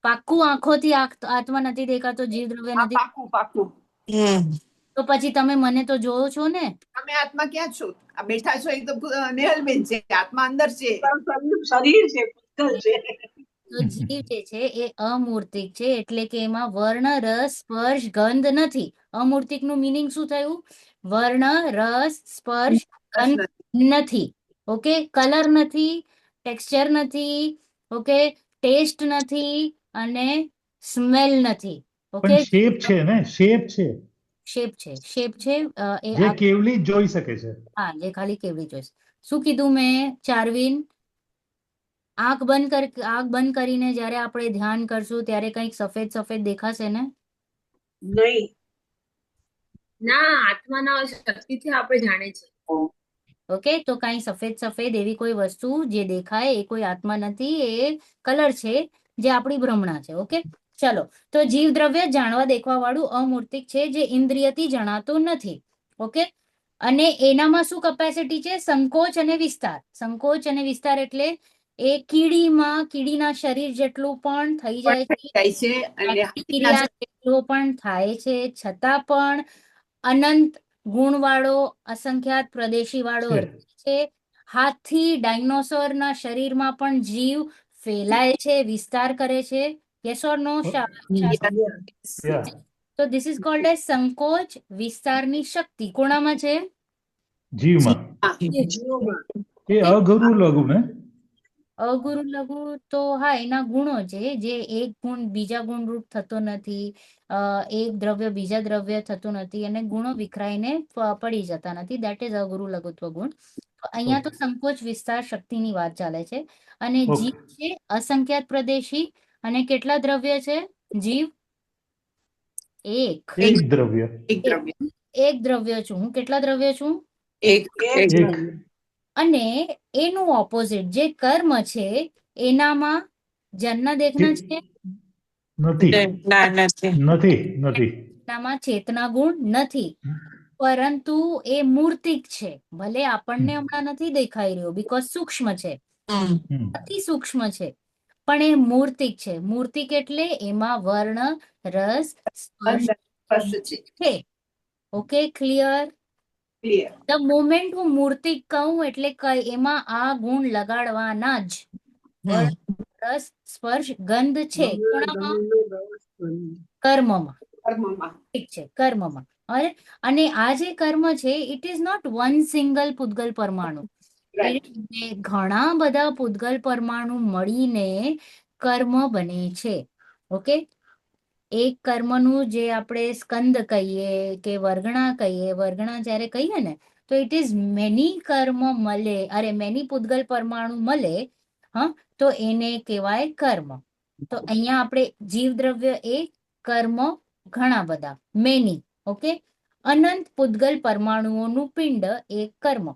પાક્કું આંખોથી આત્મા નથી દેખાતો, જીવ દ્રવ્ય હા, નથી? પાકું. તો પછી તમે મને તો જોવો છો ને? તમે આત્મા ક્યાં છો? આ બેઠા છો એ તો નેહલબેન છે. આત્મા અંદર છે. શરીર છે, પુસ્તક છે. તો જીવ જે છે એ અમૂર્તિક છે, એટલે કે એમાં વર્ણ, રસ, સ્પર્શ, ગંધ નથી. અમૂર્તિક નું મિનિંગ શું થયું? વર્ણ, રસ, સ્પર્શ, ગંધ નથી. ઓકે, કલર નથી, ટેક્સચર નથી, ઓકે, ટેસ્ટ નથી અને સ્મેલ નથી. ઓકે, પણ શેપ છે ને, શેપ છે શેપ છે. જે કેવલી જોઈ શકે છે. હા, જે ખાલી કેવલી જોઈશ. શું કીધું મેં, ચાર્વિન? આંખ બંધ કરીને જ્યારે આપણે ધ્યાન કરશું ત્યારે કંઈક સફેદ સફેદ દેખાશે ને? નહીં. ના, આત્માના શક્તિથી આપણે જાણે છે. ઓકે, તો કાંઈ સફેદ એવી કોઈ વસ્તુ જે દેખાય એ કોઈ આત્મા નથી, એ કલર છે જે આપણી ભ્રમણા છે. ઓકે, ચલો. તો જીવ દ્રવ્ય જાણવા દેખવા વાળું અમૂર્તિક છે જે ઇન્દ્રિયથી જણાતું નથી. ઓકે, અને એનામાં શું કેપેસિટી છે? સંકોચ અને વિસ્તાર. સંકોચ અને વિસ્તાર એટલે એ કીડીના શરીર જેટલું પણ થઈ જાય છે, અને બેક્ટેરિયા જેટલું પણ થાય છે, છતાં પણ અનંત ગુણવાળો અસંખ્યાત પ્રદેશી વાળો છે. અર્થ છે. હાથી ડાયનોસોરના શરીરમાં પણ જીવ ફેલાય છે, વિસ્તાર કરે છે. યસ ઓર નો? યા તો ધીસ ઇઝ કોલ્ડ એઝ સંકોચ વિસ્તારની શક્તિ. કોણામાં છે? જીવમાં. જીવોમાં. એ અગરુ લઘુ ને? અગુરુ લઘુ તો હા એના ગુણો છે, જે એક ગુણ બીજા ગુણ રૂપ થતો નથી, એક દ્રવ્ય બીજા દ્રવ્ય થતું નથી, અને ગુણો વિખરાઈને પડી જતા નથી. દેટ ઇઝ અગુરુ લઘુત્વ ગુણ. તો અહીંયા તો ઓકે સંકોચ વિસ્તાર શક્તિની વાત ચાલે છે. અને જીવ ઓકે છે અસંખ્યાત પ્રદેશી. અને કેટલા દ્રવ્ય છે જીવ? એક. એક દ્રવ્ય. એક દ્રવ્ય. એક દ્રવ્ય છું હું. કેટલા દ્રવ્ય છું? એક એક એક એક. દ્રવ્ય. અને એનું ઓપોઝિટ જે કર્મ છે એનામાં જન્મ દેખના છે, નથી નથી નથી. એનામાં ચેતના ગુણ નથી, પરંતુ એ મૂર્તિક છે. ભલે આપણને હમણાં નથી દેખાઈ રહ્યો બિકોઝ સૂક્ષ્મ છે, હમ. અતિ સૂક્ષ્મ છે, પણ એ મૂર્તિક છે. મૂર્તિક એટલે એમાં વર્ણ, રસ, સ્પર્શ સ્પષ્ટ છે. છે. Okay, clear? Clear. The moment હું મૂર્તિક કહું એટલે એમાં આ ગુણ લગાડવાના જ. વર્ણ, રસ, સ્પર્શ, ગંધ છે. કોણામાં? કર્મમાં. કર્મમાં. ઠીક છે, કર્મમાં. અને આ જે કર્મ છે it is not one single પૂદગલ પરમાણુ. રાઈટ. એ ઘણા બધા પૂદગલ પરમાણુ મળીને કર્મ બને છે. ઓકે, એક કર્મનું જે આપણે સ્કંદ કહીએ કે વર્ગણા કહીએ, વર્ગણા જ્યારે કહીએ ને તો ઇટ ઇઝ મેની કર્મ મળે, અરે મેની પૂદગલ પરમાણુ મળે, હા, તો એને કહેવાય કર્મ. તો અહીંયા આપણે જીવ દ્રવ્ય એ કર્મ ઘણા બધા, મેની. ઓકે, અનંત પૂદગલ પરમાણુઓનું પિંડ એક કર્મ.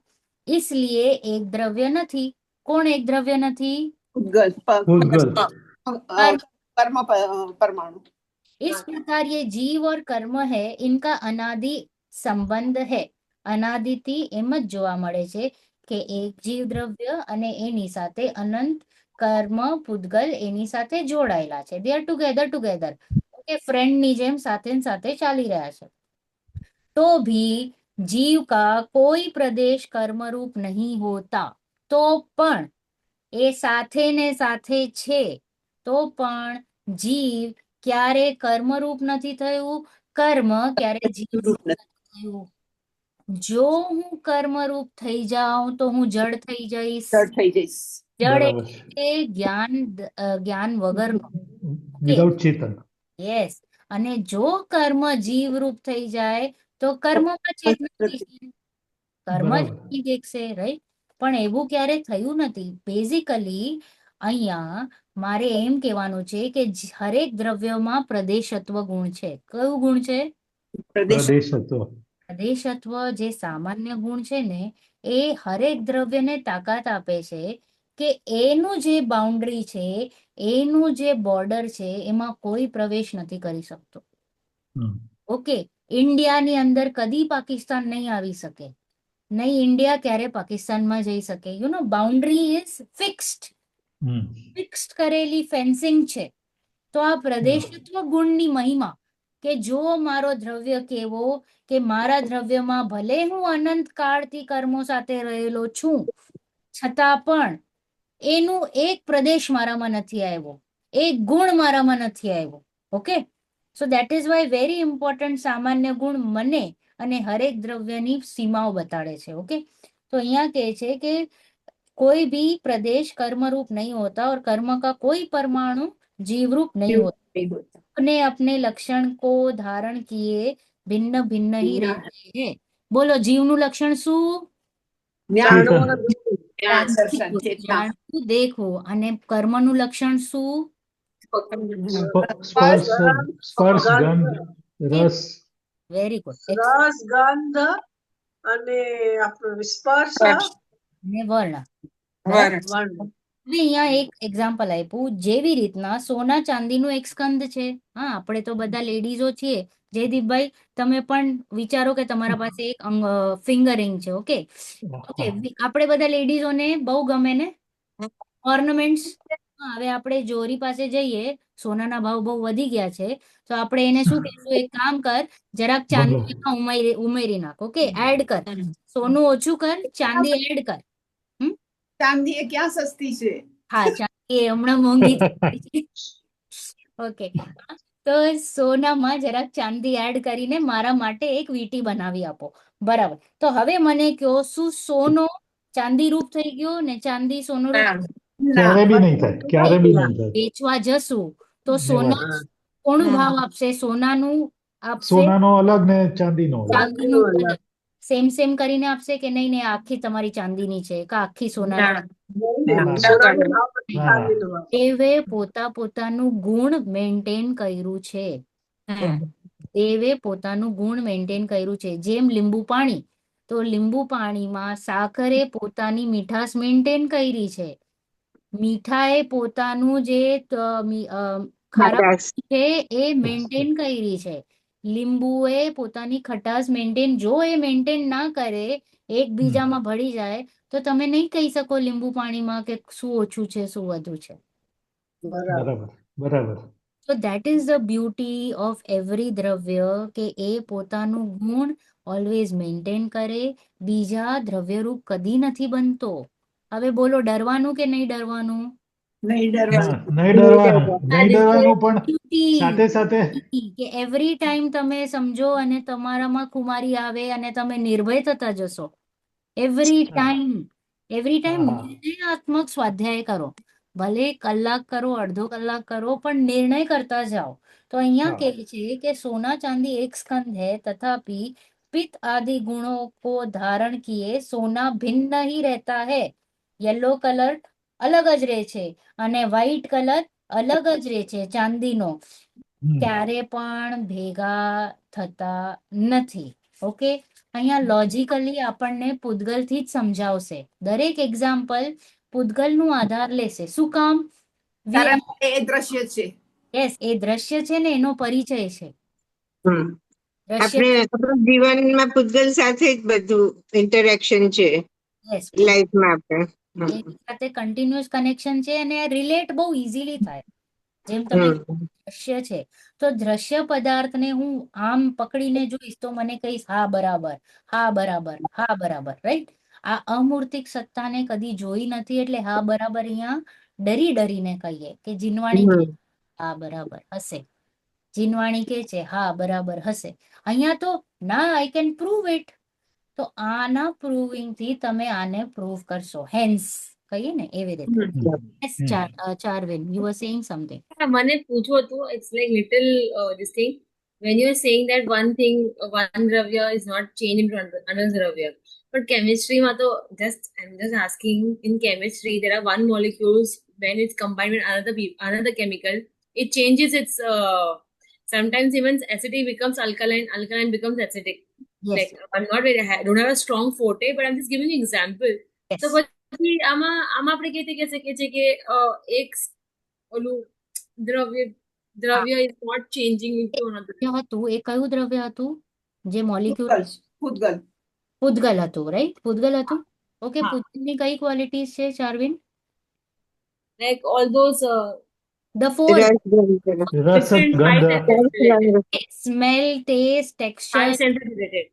इसलिए એક દ્રવ્ય નથી. કોણ એક દ્રવ્ય નથી? ઉદ્ગલ પૂદગલ. કર્મ પરમાણુ. इस प्रकार ये जीव और कर्म है, इनका अनादि संबंध है. અનાદિથી એમ જ જોવા મળે છે કે એક જીવ દ્રવ્ય અને એની સાથે અનંત કર્મ પૂદગલ એની સાથે જોડાયેલા છે. They are together. ઓકે, ફ્રેન્ડની જેમ સાથે ને સાથે ચાલી રહ્યા છે. तो भी जीव का कोई प्रदेश कर्मरूप नहीं होता. तो પણ એ સાથે ને સાથે છે, તો પણ જીવ ક્યારે કર્મરૂપ નથી થયું, કર્મ ક્યારે જીવરૂપ નથી થયું. જો હું કર્મરૂપ થઈ જાઉં તો હું જડ થઈ જઈશ. જડ થઈ જઈશ. જડ બરાબર. એટલે જ્ઞાન વગરનો. વિધાઉટ ચેતન. યસ. અને જો કર્મ જીવરૂપ થઈ જાય તો કર્મમાં ચેતના દેખશે, કર્મ જ બરાબર. નહીં દેખશે, રાઈટ? પણ એવું ક્યારે થયું નથી. બેઝિકલી અહીંયા મારે એમ કહેવાનું છે કે હરેક દ્રવ્યમાં પ્રદેશત્વ ગુણ છે. કયું ગુણ છે? પ્રદેશ. પ્રદેશત્વ. પ્રદેશત્વ જે સામાન્ય ગુણ છે ને એ હરેક દ્રવ્યને તાકાત આપે છે કે એનું જે બાઉન્ડ્રી છે, એનું જે બોર્ડર છે, એમાં કોઈ પ્રવેશ નથી કરી શકતો. હમ. ઓકે, ઇન્ડિયાની અંદર કદી પાકિસ્તાન નહીં આવી શકે, નહીં ઇન્ડિયા ક્યારે પાકિસ્તાનમાં જઈ શકે. You know, boundary is fixed. Hmm. Fixed કરેલી ફેન્સિંગ છે. તો આ પ્રદેશત્વ ગુણની મહિમા કે જો મારો દ્રવ્ય કેવો કે મારા દ્રવ્યમાં ભલે હું અનંત કાળથી કર્મો સાથે રહેલો છું, છતાં પણ એનું એક પ્રદેશ મારામાં નથી આવ્યો, એક ગુણ મારામાં નથી આવ્યો. Okay, so that is why very important સામાન્ય ગુણ મને અને હરેક દ્રવ્યની સીમાઓ બતાડે છે. ઓકે, તો અહીંયા કહે છે કે कोई भी प्रदेश कर्मरूप नहीं होता और कर्म का कोई परमाणु जीवरूप नहीं होता. अपने अपने लक्षण को धारण किए भिन्न भिन्न ही रहते हैं. બોલો, જીવનું લક્ષણ શું? જ્ઞાન. ચેતન. જ્ઞાન દર્શન ચેતના. જાણવું, દેખવું. અને કર્મનું લક્ષણ શું? સ્પર્શ ગંધ રસ. Very good. રસ, ગંધ અને આપણું સ્પર્શ અને વર્ણ. વર્ણ. હવે અહીંયા એક એક્ઝામ્પલ આપ્યું. જેવી રીતના સોના ચાંદીનું એક સ્કંદ છે. હા, આપણે તો બધા લેડીઝો છીએ. જયદીપભાઈ, તમે પણ વિચારો કે તમારા પાસે એક ફિંગરિંગ છે. ઓકે, ઓકે, આપણે બધા લેડીઝોને બહુ ગમે ને ઓર્નામેન્ટ્સ. હવે આપણે જોરી પાસે જઈએ, સોનાના ભાવ બહુ વધી ગયા છે, તો આપણે એને શું કહીશું, એક કામ કર, જરાક ચાંદી બંગલો. એમાં ઉમેરી નાખ, ઓકે, એડ કર, સોનું ઓછું કર, ચાંદી એડ કર. ચાંદી એ ક્યાં સસ્તી છે? હા, ચાંદી એ હમણાં મોંઘી થઈ ગઈ છે. ઓકે, તો સોનામાં જરાક ચાંદી એડ કરીને મારા માટે એક વીંટી બનાવી આપો. બરાબર, તો હવે મને કહો, શું સોનો ચાંદી રૂપ થઈ ગયો ને ચાંદી સોનું રૂપ? ક્યારે બી નહીં થાય, ક્યારે બી ના. નહીં થાય. વેચવા જશું તો નેવર. સોના કોનું ભાવ આપશે? સોનાનું આપશે, સોનાનો અલગ ને ચાંદીનો અલગ. ચાંદીનું અલગ. સેમ સેમ કરીને આપશે કે નહીં, ને આખી તમારી ચાંદીની છે કે આખી સોનાની? ના, ના, સોનાનો ભાવ નથી, ના, ના. ચાંદીનો ભાવ. દેવે પોતાનું ગુણ મેન્ટેન કર્યું છે. દેવે પોતાનું ગુણ મેન્ટેન કર્યું છે. જેમ લીંબુ પાણી, તો લીંબુ પાણીમાં સાકરે પોતાની મીઠાશ મેન્ટેન કરી છે. મીઠાએ પોતાનું જે ખારા ખટાશ. છે એ મેન્ટેન કરી છે. લીંબુએ પોતાની ખટાશ મેન્ટેન, જો એ મેન્ટેન ના કરે, એકબીજામાં ભળી જાય, તો તમે નહીં કહી શકો લીંબુ પાણીમાં કે શું ઓછું છે શું વધુ છે. બરાબર. બરાબર, બરાબર. So that is the beauty of every દ્રવ્ય, કે એ પોતાનું ગુણ ઓલવેઝ મેન્ટેન કરે, બીજા દ્રવ્યરૂપ કદી નથી બનતો. હવે બોલો, ડરવાનું કે નહીં ડરવાનું? નહીં ના, ડરવાનું. નહીં ડરવાનું, નહીં ડરવાનું, પણ Beauty. સાથે સાથે કે એવરી ટાઈમ તમે સમજો અને તમારામાં ખુમારી આવે અને તમે નિર્ભય થતા જશો. એવરી ટાઈમ હા. નિર્ણયાત્મક સ્વાધ્યાય કરો. ભલે કલાક કરો, અડધો કલાક કરો, પણ નિર્ણય કરતા જાઓ. તો અહીંયા હા. કહે છે કે સોના ચાंदी एक स्कंद है, तथापि पित्त आदि गुणों को धारण किए सोना भिन्न ही रहता है. યલો કલર અલગ જ રહે છે અને વ્હાઈટ કલર અલગ જ રહે છે ચાંદીનો, ક્યારે પણ ભેગા થતા નથી. ઓકે, અહીંયા લોજિકલી આપણને પૂતગલથી જ સમજાવશે. દરેક એક્ઝામ્પલ પૂતગલનું આધાર લેશે. શું કામ? કારણ કે એ દ્રશ્ય છે. યસ, એ દ્રશ્ય છે ને એનો પરિચય છે. હમ. દ્રશ્ય, આપણે આપણા જીવનમાં પૂતગલ સાથે જ બધું ઇન્ટરેક્શન છે યસ, લાઈફમાં આપણે. એની સાથે કન્ટિન્યુઅસ કનેક્શન છે અને રિલેટ બહુ ઇઝીલી થાય. જેમ તમે દ્રશ્ય છે, તો દ્રશ્ય પદાર્થને હું આમ પકડીને જોઈશ તો મને કહીશ હા બરાબર, હા બરાબર, હા બરાબર, રાઈટ? આ અમૂર્તિક સત્તાને કદી જોઈ નથી, એટલે હા બરાબર અહીંયા ડરીને કહીએ. કે જીનવાણી કે હા બરાબર હશે, જીનવાણી કે છે હા બરાબર હશે. અહીંયા તો ના, આઈ કેન પ્રૂવ ઇટ. તો આના પ્રૂવિંગ થી તમે આને પ્રૂવ કરશો. હેન્સ કહીએ ને એવી રીતે. Yes, Charvin, you were saying something. મને પૂછવું હતું, it's like little this thing when you are saying that one thing, one dravya is not changed into another dravya, but chemistry માં તો I'm just asking, in chemistry there are one molecules, when it's combined with another chemical, it changes its sometimes even acidic becomes alkaline becomes acidic. Yes, Like I'm not very don't have a strong forte, but I'm just giving you example. yes. તો પછી આમાં આપણે કઈ રીતે કહી શકીએ છીએ કે એક ઓલું દ્રવ્ય is not changing into another. હતું એ કયું દ્રવ્ય હતું જે મોલિક્યુલ? પૂતગલ. પૂતગલ હતું, રાઈટ? પૂતગલ હતું. ઓકે, હા. પૂતગલની કઈ ક્વોલિટીઝ છે ચાર્વિન? Like all those the four: રસ, different five ગંધ, senses related. Smell, taste, Five texture, senses related.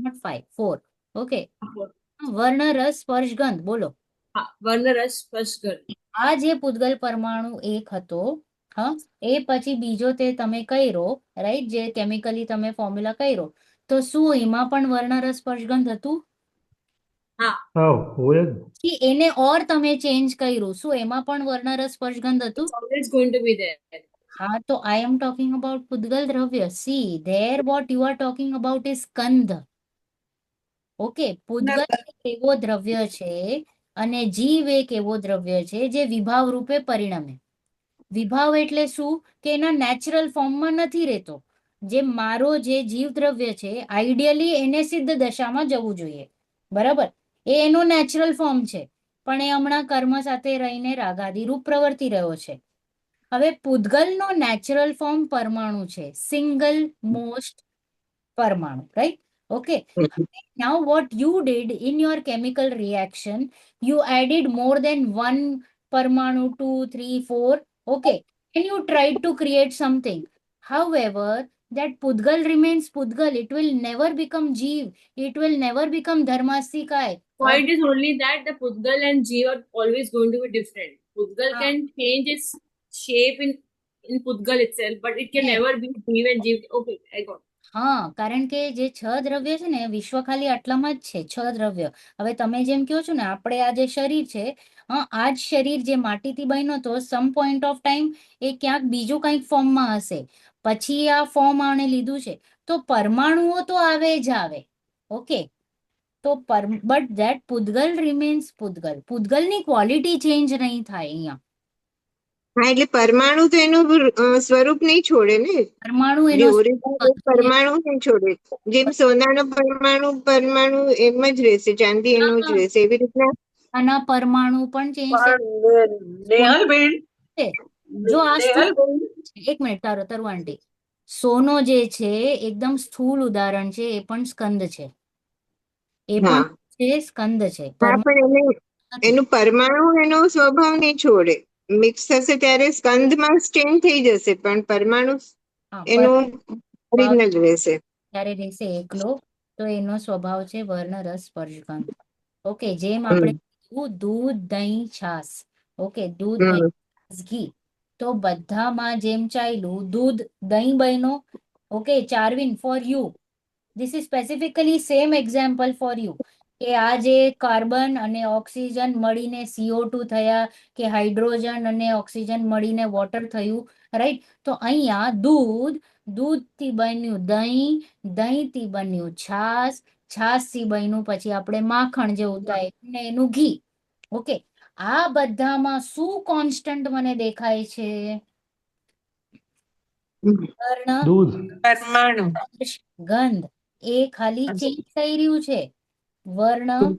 Not 5, 4. Okay, Four. વર્ણ, રસ, સ્પર્શ, ગંધ. બોલો. હા, વર્ણરસ સ્પર્શગંધ. આ જે પૂતગલ પરમાણુ એક હતો, હા, એ પછી બીજો તે તમે કર્યો, રાઈટ? જે કેમિકલી તમે ફોર્મ્યુલા કર્યો, તો શું એમાં પણ વર્ણ, રસ, સ્પર્શ, ગંધ હતું? હા, હોય જ. કે એને ઓર તમે ચેન્જ કર્યું, શું એમાં પણ વર્ણ, રસ, સ્પર્શ, ગંધ હતું? it's always going to be there. હા, તો આઈ એમ ટોકિંગ અબાઉટ પૂતગલ દ્રવ્ય. See there what you are talking about is સ્કંધ. ઓકે, પૂતગલ એક એવો દ્રવ્ય છે અને જીવ એક એવો દ્રવ્ય છે જે વિભાવ રૂપે પરિણમે. વિભાવ એટલે શું? કે એના નેચરલ ફોર્મમાં નથી રહેતો. જે મારો જે જીવ દ્રવ્ય છે, આઈડિયલી એને સિદ્ધ દશામાં જવું જોઈએ, બરાબર? એ એનો નેચરલ ફોર્મ છે, પણ એ હમણાં કર્મ સાથે રહીને રાગાદી રૂપ પ્રવર્તી રહ્યો છે. હવે પૂતગલનો નેચરલ ફોર્મ પરમાણુ છે, સિંગલ મોસ્ટ પરમાણુ, right? Okay, now what you did in your chemical reaction, you added more than one પરમાણુ 2, 3, 4. Okay. And you tried to create something. However, that Pudgal remains Pudgal. It will never become Jeev. It will never become Dharmastikay. Point is only that the Pudgal and Jeev are always going to be different. Pudgal Ah. can change its shape in Pudgal itself, but it can Yes. never be Jeev and Jeev. Okay, I got it. હા, કારણ કે જે 6 દ્રવ્ય છે ને વિશ્વ ખાલી આટલામાં જ છે, 6 દ્રવ્ય. હવે તમે જેમ કહો છો ને, આપણે આ જે શરીર છે, આ જ શરીર જે માટીથી બન્યો હતો, સમ પોઈન્ટ ઓફ ટાઈમ એ ક્યાંક બીજું કંઈક ફોર્મમાં હશે, પછી આ ફોર્મ આણે લીધું છે. તો પરમાણુઓ તો આવે જ આવે. ઓકે, તો બટ ધેટ પૂદગલ રિમેન્સ પૂદગલ. પૂદગલની ક્વોલિટી ચેન્જ નહીં થાય અહીંયા. હા, એટલે પરમાણુ તો એનું સ્વરૂપ નહીં છોડે ને, પરમાણુ જે એનો ઓરિજિનલ પરમાણુ નહીં છોડે. જેમ સોનાનો પરમાણુ એમ જ રહેશે, ચાંદી એનો જ રહેશે, એવી રીતના આના પરમાણુ પણ ચેન્જ પણ નેહલબેન, જો આ નેહલબેન, એક મિનિટ, તારું આંટી. સોનો જે છે એકદમ સ્થૂળ ઉદાહરણ છે, એ પણ સ્કંદ છે. એ હા પણ છે સ્કંદ છે. હા, પણ એનું પરમાણુ એનો સ્વભાવ નહીં છોડે. મિક્સ થશે ત્યારે સ્કંદમાં ચેન્જ થઈ જશે, પણ પરમાણુ એનું ઓરિજિનલ રહેશે. ત્યારે રહેશે એકલો. તો એનો સ્વભાવ છે વર્ણ રસ સ્પર્શ ગંધ. ઓકે, જેમ આપણે દૂધ, દહીં, છાસ. ઓકે, દૂધ, દહીં, છાસ, ઘી. તો બધામાં જેમ ચાલ્યું, દૂધ, દહીં બન્યો. Okay, Charvin, for you this is specifically same example for you, કે આ જે કાર્બન અને ઓક્સિજન મળીને CO2 થયા, કે હાઇડ્રોજન અને ઓક્સિજન મળીને વોટર થયું, રાઈટ. તો અહીંયા દૂધથી બન્યું દહીં, દહીંથી બન્યું છાસ, છાસથી બન્યું પછી આપણે માખણ જેવું થાય ને એનું ઘી. ઓકે, આ બધામાં શું કોન્સ્ટન્ટ મને દેખાય છે? વર્ણ, દૂધ. પરમાણુ. ગંધ. એ ખાલી ચેન્જ થઈ રહ્યું છે. વર્ણ,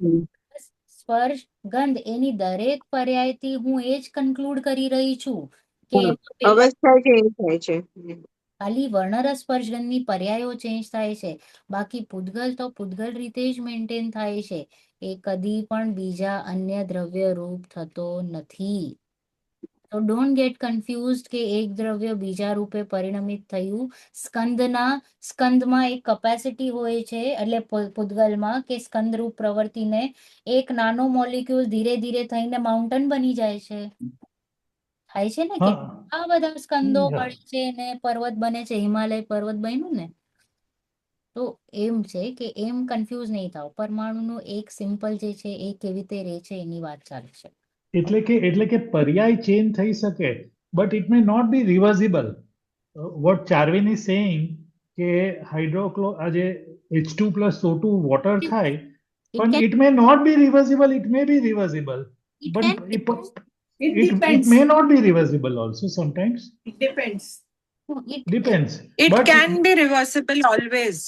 સ્પર્શ, ગંધ, એની દરેક પર્યાયથી હું એ જ કન્ક્લુડ કરી રહી છું કે અવસ્થા ચેન્જ થાય છે. ખાલી વર્ણરસ સ્પર્શ ગંધની પર્યાયો ચેન્જ થાય છે. બાકી પૂદગલ તો પૂદગલ રીતે જ મેન્ટેન થાય છે. એ કદી પણ બીજા અન્ય દ્રવ્ય રૂપ થતો નથી. તો ડોન્ટ ગેટ કન્ફ્યુઝડ કે એક દ્રવ્ય બીજા રૂપે પરિણમિત થયું. સ્કંદમાં એક કેપેસિટી હોય છે, એટલે પૂદગલમાં, કે સ્કંદરૂપ પ્રવૃત્તિને એક નાનો મોલિક્યુલ ધીરે ધીરે થઈને માઉન્ટેન બની જાય છે. થાય છે ને કે આ બધા સ્કંદો મળે છે ને પર્વત બને છે, હિમાલય પર્વત બન્યું ને. તો એમ છે કે એમ કન્ફ્યુઝ નહીં થાવ. પરમાણુનું એક સિમ્પલ જે છે એ કેવી રીતે રહે છે એની વાત ચાલે છે. એટલે કે પર્યાય ચેન્જ થઈ શકે, but it may not be reversible. What Charvin is saying કે આજે H2+O2 વોટર થાય, પણ it may not be reversible. It may be reversible, but It it depends. may not be reversible also sometimes. It depends. Depends. It But can be reversible always.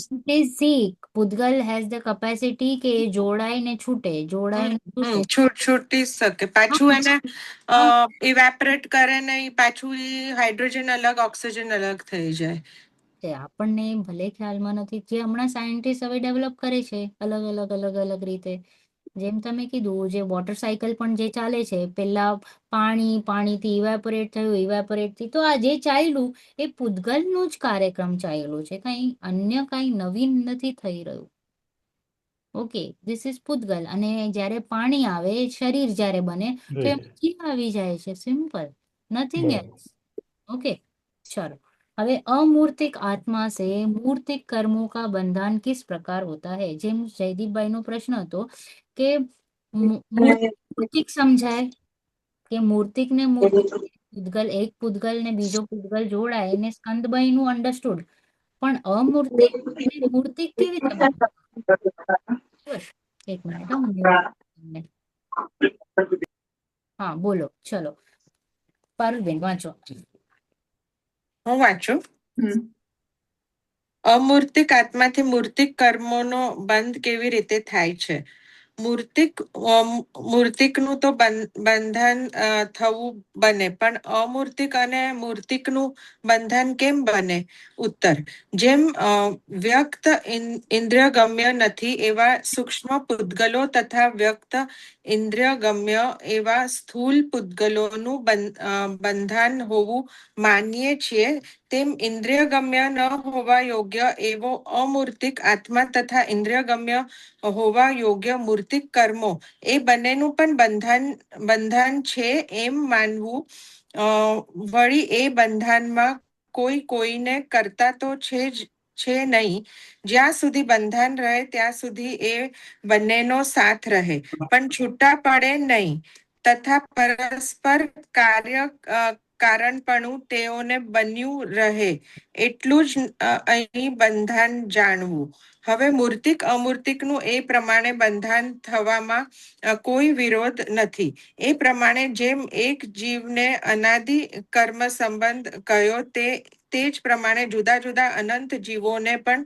See, પૂદગલ has the capacity કે એ જોડાઈને છૂટે, જોડાઈને છૂટે. છૂટી શકે, પાછું એને ઇવેપરેટ કરે ને પાછું હાઇડ્રોજન અલગ, ઓક્સિજન અલગ થઈ જાય. આપણને ભલે ખ્યાલમાં નથી, જે હમણાં સાયન્ટિસ્ટ હવે ડેવલપ કરે છે અલગ રીતે. જેમ તમે કીધું, જે વોટર સાયકલ પણ જે ચાલે છે, પેલા પાણીથી ઇવેપોરેટ થયું, ઇવેપોરેટથી, તો આ જે ચાલ્યું એ પૂદગલનું જ કાર્યક્રમ ચાલ્યું છે. અન્ય કઈ નવીન નથી થઈ રહ્યું. ઓકે, ધીસ ઇઝ પૂદગલ. અને જ્યારે પાણી આવે, શરીર જ્યારે બને, તો એમ જીવ આવી જાય છે. Simple, nothing else. ओके, चलो. હવે અમૂર્તિક આત્મા से મૂર્તિક કર્મों का बंधन किस प्रकार होता है? જેમ જયદીપભાઈ નો પ્રશ્ન હતો કે મૂર્તિક સમજાય કે મૂર્તિક ને પૂદગલ, એક પૂદગલ ને બીજો પૂદગલ જોડાય ને સ્કંદભાઈ નું અન્ડરસ્ટુડ, પણ અમૂર્તિક અને મૂર્તિક કેવી રીતે બને? એક મિનિટ. હા, બોલો, ચલો પારુલબેન વાંચો. હું વાંચું. અમૂર્તિક આત્માથી મૂર્તિક કર્મોનો બંધ કેવી રીતે થાય છે? મૂર્તિકનું તો બંધન થવું બને, પણ અમૂર્તિક અને મૂર્તિકનું બંધન કેમ બને? ઉત્તર: જેમ વ્યક્ત ઇન્દ્રિયગમ્ય નથી એવા સૂક્ષ્મ પૂતગલો તથા વ્યક્ત ઇન્દ્રિયગમ્ય એવા સ્થૂલ પૂતગલોનું બંધન હોવું માનીએ છીએ, તેમ ઇન્દ્રિયગમ્ય ન હોવા યોગ્ય એવો અમૂર્તિક આત્મા તથા ઇન્દ્રિયગમ્ય હોવા યોગ્ય મૂર્તિક કર્મો એ બંનેનું પણ બંધન છે એમ માનવું. વળી એ બંધનમાં કોઈ કોઈને કરતા તો છે નહીં. જ્યાં સુધી બંધન રહે ત્યાં સુધી એ બંનેનો સાથ રહે, પણ છૂટા પડે નહીં, તથા પરસ્પર કારણપણું તેઓને બન્યું રહે, એટલું જ અહીં બંધન જાણવું. હવે મૂર્તિક અમૂર્તિકનું એ પ્રમાણે બંધન થવામાં કોઈ વિરોધ નથી. એ પ્રમાણે જેમ એક જીવને અનાદિ કર્મ સંબંધ કયો તે જ પ્રમાણે જુદા જુદા અનંત જીવોને પણ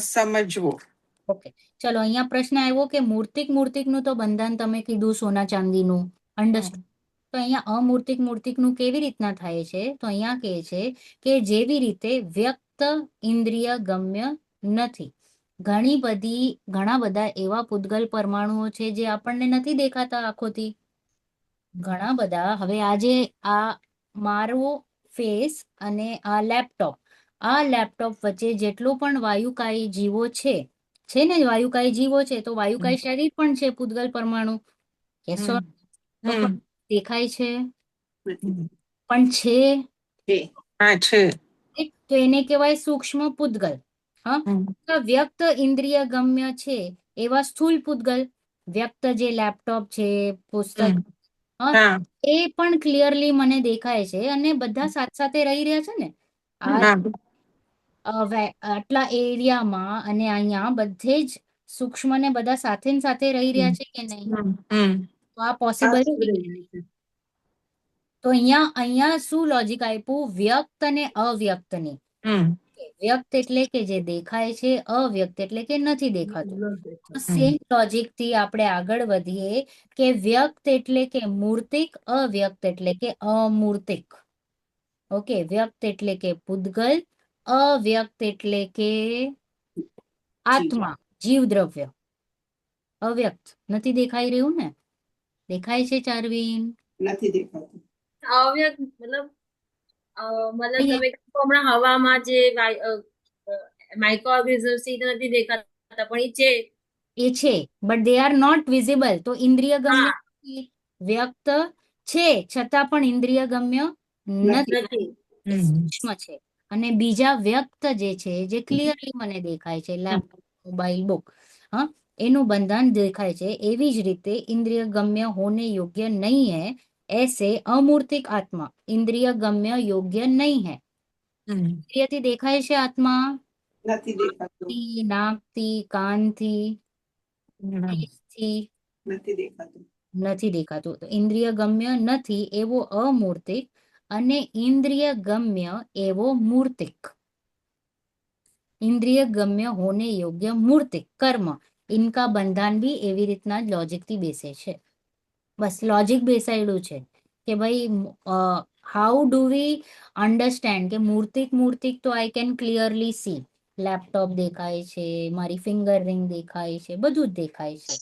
સમજવો. ઓકે, ચલો અહીંયા પ્રશ્ન આવ્યો કે મૂર્તિકનું તો બંધન તમે કીધું સોના ચાંદીનું, અન્ડરસ્ટુડ. તો અહીંયા મૂર્તિકનું કેવી રીતના થાય છે? તો અહીંયા કહે છે કે જેવી રીતે વ્યક્ત ઇન્દ્રિય ગમ્ય નથી. ઘણા બધા એવા પૂતગલ પરમાણુઓ છે જે આપણને નથી દેખાતા આંખોથી. ઘણા બધા. હવે આજે આ મારો ફેસ અને આ લેપટોપ વચ્ચે જેટલો પણ વાયુકાય જીવો છે ને, વાયુકાય જીવો છે, તો વાયુકાય શરીર પણ છે પૂતગલ પરમાણુ. Yes or no? તો પણ દેખાય છે પણ છે. હા, છે. તો એને કહેવાય સૂક્ષ્મ પૂતગલ. હા, વ્યક્ત ઇન્દ્રિય ગમ્ય છે એવા સ્થૂલ પૂતગલ. વ્યક્ત જે લેપટોપ છે, પુસ્તક, એ પણ ક્લિયરલી મને દેખાય છે અને બધા સાથે રહી રહ્યા છે ને આટલા એરિયામાં, અને અહીંયા બધે જ સૂક્ષ્મ ને બધા સાથે રહી રહ્યા છે કે નહીં? તો આ પોસિબલ છે. તો અહીંયા શું લોજિક આપ્યું? વ્યક્ત અને અવ્યક્તની. વ્યક્ત એટલે કે જે દેખાય છે, અવ્યક્ત એટલે કે નથી દેખાતું. સેમ લોજિક થી આપણે આગળ વધીએ કે વ્યક્ત એટલે કે મૂર્તિક, અવ્યક્ત એટલે કે અમૂર્તિક. ઓકે, વ્યક્ત એટલે કે પૂતગલ, અવ્યક્ત એટલે કે આત્મા, જીવ દ્રવ્ય. અવ્યક્ત નથી દેખાઈ રહ્યું ને? દેખાય છે ચાર્વિન? નથી દેખાતું. અવ્યક્ત મતલબ તમે હમણાં હવામાં જે માઇક્રો ઓર્ગેનિઝમ્સ નથી દેખાતા, પણ એ છે, but they are not visible. તો ઇન્દ્રિય ગમ્ય વ્યક્ત છે છતાં પણ ઇન્દ્રિય ગમ્ય નથી, સૂક્ષ્મ છે. અને બીજા વ્યક્ત જે છે, જે ક્લિયરલી મને દેખાય છે, લેપટોપ, મોબાઈલ, બુક, એનું બંધન દેખાય છે. એવી જ રીતે इंद्रिय गम्य होने योग्य नहीं है, ऐसे अमूर्तिक आत्मा इंद्रिय गम्य योग्य नहीं है. इंद्रियથી દેખાય છે આત્મા? નથી દેખાતું. નાકથી, કાનથી, નથી દેખાતું. નથી દેખાતું. તો ઇન્દ્રિય ગમ્ય નથી એવો અમૂર્તિક અને ઇન્દ્રિય ગમ્ય એવો મૂર્તિક. इंद्रिय गम्य होने योग्य मूर्तिक कर्म, इनका બંધાન બી એવી રીતના લોજિક થી બેસે છે. બસ લોજિક બેસાયેલું છે કે ભાઈ હાઉ ડુ વી અન્ડરસ્ટેન્ડ કે મૂર્તિક તો I can clearly C. Laptop દેખાય છે, મારી ફિંગર રિંગ દેખાય છે, બધું જ દેખાય છે.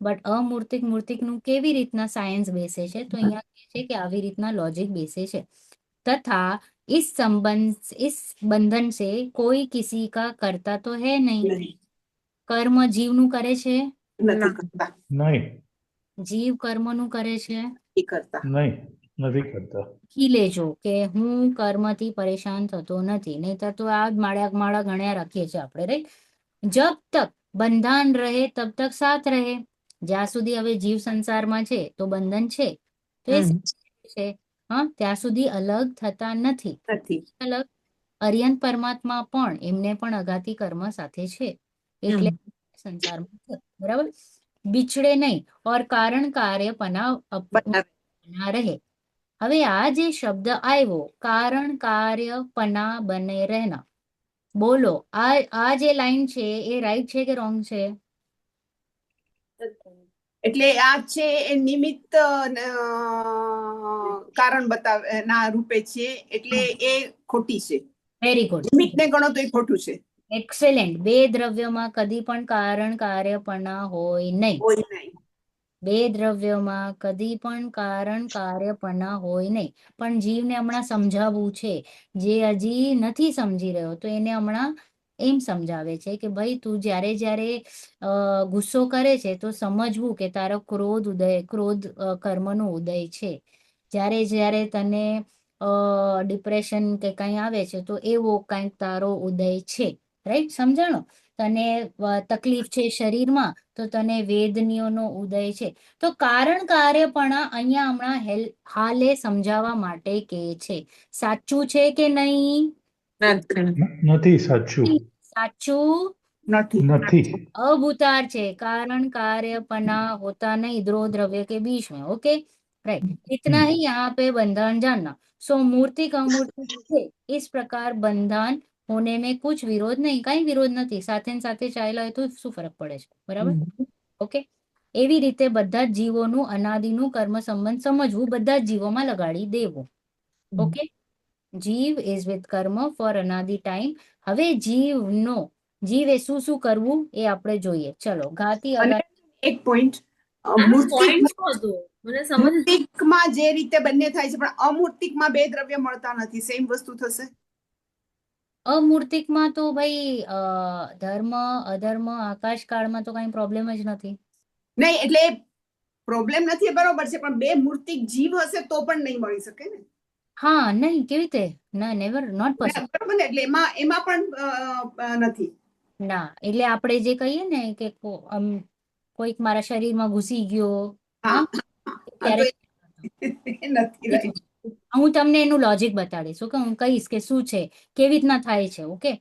બટ મૂર્તિકનું કેવી રીતના સાયન્સ બેસે છે? તો અહીંયા કહે છે કે આવી રીતના લોજિક બેસે છે. तथा इस बंधन से कोई किसी का करता तो है नहीं. કર્મ જીવનું કરે છે? નથી કરતા. નહીં, જીવ કર્મનું કરે છે? નથી કરતા. નહીં, નથી કરતા. લખી લેજો કે હું કર્મથી પરેશાન થતો નથી, નહીતર તો આ માળા ગણ્યા રાખીએ છીએ આપણે, રાઈટ? જબ તક બંધાન રહે તબ તક સાથ રહે. જ્યાં સુધી હવે જીવ સંસારમાં છે તો બંધન છે, તો એ છે, ત્યાં સુધી અલગ થતા નથી. અલગ અરિયંત પરમાત્મા પણ એમને પણ અઘાતી કર્મ સાથે છે, એટલે સંસારમાં છે, બરાબર? बिछड़े नहीं और कारण कार्य पना रहे. હવે આ જે શબ્દ આવ્યો, કારણ કાર્ય પના બને રહેના, બોલો આ જે લાઈન છે એ રાઈટ છે કે રોંગ છે? એટલે આ છે એ નિમિત્ત કારણ ના રૂપે છે, એટલે એ ખોટી છે. વેરી ગુડ, નિમિત્તને ગણો તો એ ખોટું છે. એક્સેલેન્ટ. બે દ્રવ્યોમાં કદી પણ કારણ કાર્યપણા હોય નહીં. હોય નહીં. બે દ્રવ્યોમાં કદી પણ કારણ કાર્યપણા હોય નહીં. પણ જીવને હમણાં સમજાવવું છે, જે હજી નથી સમજી રહ્યો તો એને હમણાં એમ સમજાવે છે કે ભાઈ તું જ્યારે જ્યારે ગુસ્સો કરે છે તો સમજવું કે તારો ક્રોધ કર્મનો ઉદય છે. જ્યારે જ્યારે તને ડિપ્રેશન કે કંઈ આવે છે તો એવો કંઈક તારો ઉદય છે. રાઈટ? સમજાણો? તને તકલીફ છે શરીરમાં તો તને વેદનીઓનો ઉદય છે. તો કારણ કાર્યપણા અહીંયા હમણાં હાલે સમજાવવા માટે કે છે. સાચું છે કે નહીં? નથી સાચું. સાચું નથી. अभूतार છે. कारण कार्यपना होता नहीं द्रो द्रव्य के बीच में. Okay, right. इतना ही यहाँ पे बंधन जानना. सो मूर्तिक अमूर्तिक છે इस प्रकार बंधन होने में कुछ विरोध नहीं. કઈ વિરોધ નથી. સાથે ને સાથે ચાલ્યા હોય તો શું ફરક પડે છે? બરાબર? ઓકે. એવી રીતે બધા જ જીવોનું અનાદિનું કર્મ સંબંધ સમજવું, બધા જ જીવોમાં લગાડી દેવું. ઓકે. જીવ ઇઝ વિથ કર્મ ફોર અનાદિ ટાઈમ. હવે જીવે શું કરવું એ આપણે જોઈએ. ચલો, ઘાતી અને એક પોઈન્ટ, પોઈન્ટ શું હતું મને સમજ મૂર્તિકમાં જે રીતે બંને થાય છે પણ અમૂર્તિકમાં બે દ્રવ્ય મળતા નથી, સેમ વસ્તુ થશે? અમૂર્તિકમાં તો ભાઈ ધર્મ અધર્મ આકાશ કાળમાં તો કઈ પ્રોબ્લેમ જ નથી. નહીં, એટલે પ્રોબ્લેમ નથી એ બરોબર છે, પણ બે મૂર્તિક જીવ હશે તો પણ નહીં મળી શકે ને. હા, નહીં, કેવી રીતે? ના, નેવર, નોટ પોસિબલ. બરોબર ને? એટલે એમાં પણ નથી. ના, એટલે આપણે જે કહીએ ને કે કોઈક મારા શરીરમાં ઘૂસી ગયો, હા, ત્યારે નથી. રાઈટ. હું તમને એનું લોજિક બતાડીશ. ઓકે, હું કહીશ કે શું છે, કેવી રીતના થાય છે. ઓકે,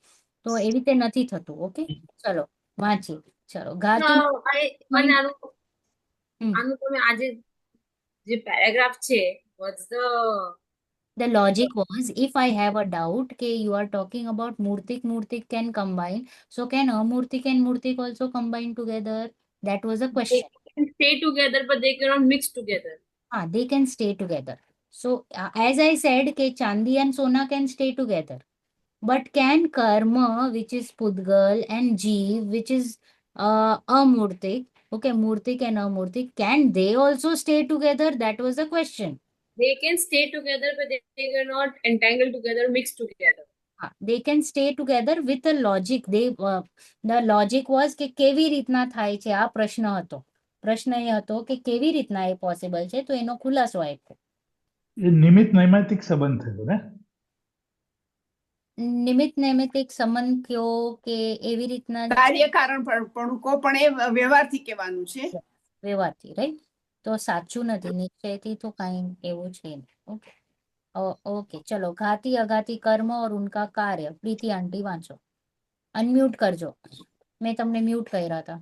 તો એવી રીતે નથી થતું. ઓકે, ચલો વાંચીએ. ચલો, ઘાતું. અને આનું તમે આજે જે પેરેગ્રાફ છે, what's The logic was, if I have a doubt કે you are talking about Murtik can combine, so can Amurtik and Murtik also combine together? That was a question. they can stay together but they cannot mix together. They can stay together. So as I said ke Chandi and Sona can stay together. But can karma, which is Pudgal, and Jeev, which is Amurtik, okay, Murtik and Amurtik, can they also stay together? That was the question. They can stay together but they cannot entangle together, mix together. They can stay together with a logic. The logic was કે કેવી રીતના થાય છે. આ પ્રશ્ન હતો. પ્રશ્ન એ હતો કે કેવી રીતના એ પોસિબલ છે, તો એનો ખુલાસો આપ્યો. એ નિમિત્ત નૈમિત્તિક સંબંધ થયો ને? નિમિત્ત નૈમિત્તિક સંબંધ કયો કે એવી રીતના કાર્ય કારણ પણ એ વ્યવહારથી કહેવાનું છે. વ્યવહારથી, રાઈટ? તો સાચું નથી. નિશ્ચયથી તો કઈ એવું છે નહીં. ઓકે, ओके, चलो. घाती अघाती कर्म और उनका कार्य. प्रीति आंटी वांचो. अनम्यूट करजो. मैं તમને મ્યુટ કર્યા હતા.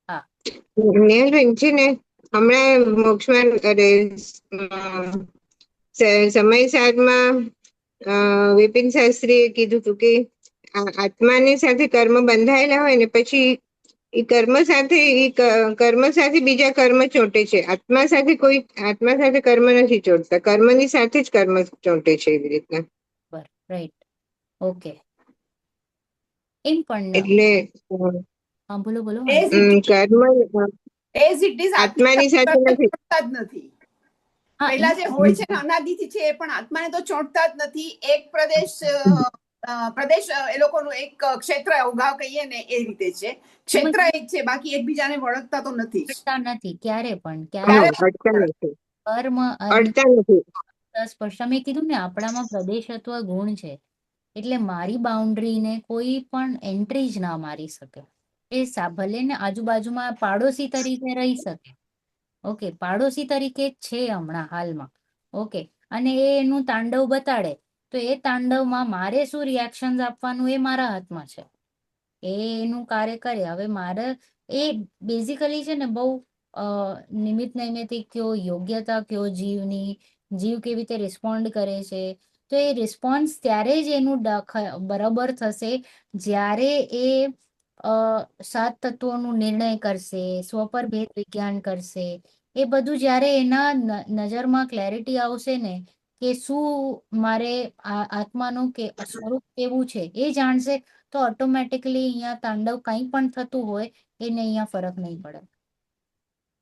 હા, નેહલબેન છે ને, હમણાં મોક્ષમાં સમય સાધમાં વિપિન શાસ્ત્રીએ કીધું હતું કે આત્માની સાથે કર્મ બંધાયેલા હોય ને પછી એ કર્મ સાથે બીજા કર્મ ચોંટે છે. આત્મા સાથે કર્મ નથી ચોંટતા, કર્મની સાથે જ કર્મ ચોંટે છે. એવી રીતના. રાઈટ. ઓકે. એમ પણ એટલે હા, બોલો કર્મ એઝ ઇટ ઇઝ આત્માની સાથે નથી. પહેલા જે હોય છે ને અનાદિથી છે, એ પણ આત્માને તો ચોંટતા જ નથી. એક પ્રદેશ એ લોકોનું એક ક્ષેત્ર ઉગાવ કહીએ ને એ રીતે છે. ક્ષેત્ર એક છે, બાકી એકબીજાને વળગતા તો નથી. ક્યારે પણ તમે કીધું ને આપણામાં પ્રદેશત્વ ગુણ છે, એટલે મારી બાઉન્ડ્રીને કોઈ પણ એન્ટ્રી જ ના મારી શકે. એ ભલે ને આજુબાજુમાં પાડોશી તરીકે રહી શકે. ઓકે, પાડોશી તરીકે છે હમણાં હાલમાં. ઓકે, અને એનું તાંડવ બતાડે તો એ તાંડવમાં મારે શું રિએક્શન આપવાનું એ મારા હાથમાં છે. એનું કાર્ય કરે. હવે મારે એ બેઝિકલી છે ને બહુ નિમિત્ત નૈમિત્તિક કયો, યોગ્યતા કયો જીવની, જીવ કેવી રીતે રિસ્પોન્ડ કરે છે. તો એ રિસ્પોન્સ ત્યારે જ એનું બરાબર થશે જ્યારે એ સાત તત્વોનું નિર્ણય કરશે, સ્વપર ભેદ વિજ્ઞાન કરશે. એ બધું જ્યારે એના નજરમાં ક્લેરિટી આવશે ને કે શું મારે આત્માનું કે સ્વરૂપ કેવું છે એ જાણશે, તો ઓટોમેટિકલી અહીંયા તાંડવ કંઈ પણ થતું હોય એને અહીંયા ફરક નહીં પડે,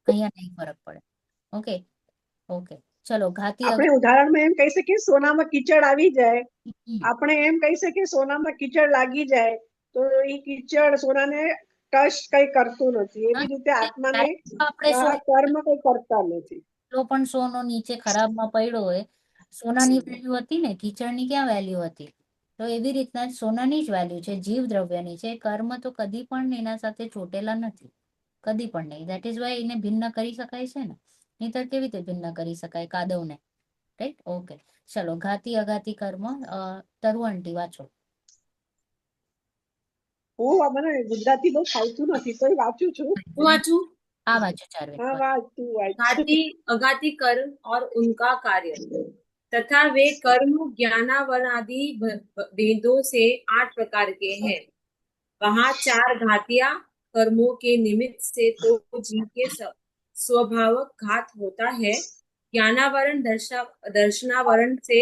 અહીંયા નહીં ફરક પડે. ઓકે ઓકે, ચલો ઘાતી આપણે ઉદાહરણમાં એમ કહી શકીએ સોનામાં કીચડ આવી જાય, હમ. આપણે એમ કહી શકીએ સોનામાં કીચડ લાગી જાય તો એ કીચડ સોનાને ટચ કઈ કરતું નથી. એવી રીતે આત્માને આપણે આ કર્મ કઈ કરતા નથી. એટલો પણ સોનો નીચે ખરાબમાં પડ્યો હોય, સોનાની વેલ્યુ હતી ને, કીચડની ક્યાં વેલ્યુ હતી? તો એવી રીતના જ સોનાની જ વેલ્યુ છે, જીવ દ્રવ્યની છે. કર્મ તો કદી પણ એના સાથે ચોટેલા નથી, કદી પણ નહીં. દેટ ઇઝ વાય એને ભિન્ન કરી શકાય છે ને, નહીંતર કેવી રીતે ભિન્ન કરી શકાય કાદવને? રાઈટ? ઓકે, ચલો ઘાતી અઘાતી કર્મ. તરુ આંટી વાંચો. મને ગુજરાતી બહુ ફાવતું નથી તો વાંચું છું. હું વાંચું? આ વાંચો ચાર્વિક. હા વાંચ, તું વાંચ. घाती अघाती कर्म और उनका कार्य तथा वे कर्म ज्ञानावरण आदि भेदों से 8 प्रकार के हैं। वहाँ 4 घातिया कर्मों के निमित्त से तो जीव के स्वभावक घात होता है। ज्ञानावरण दर्शनावरण से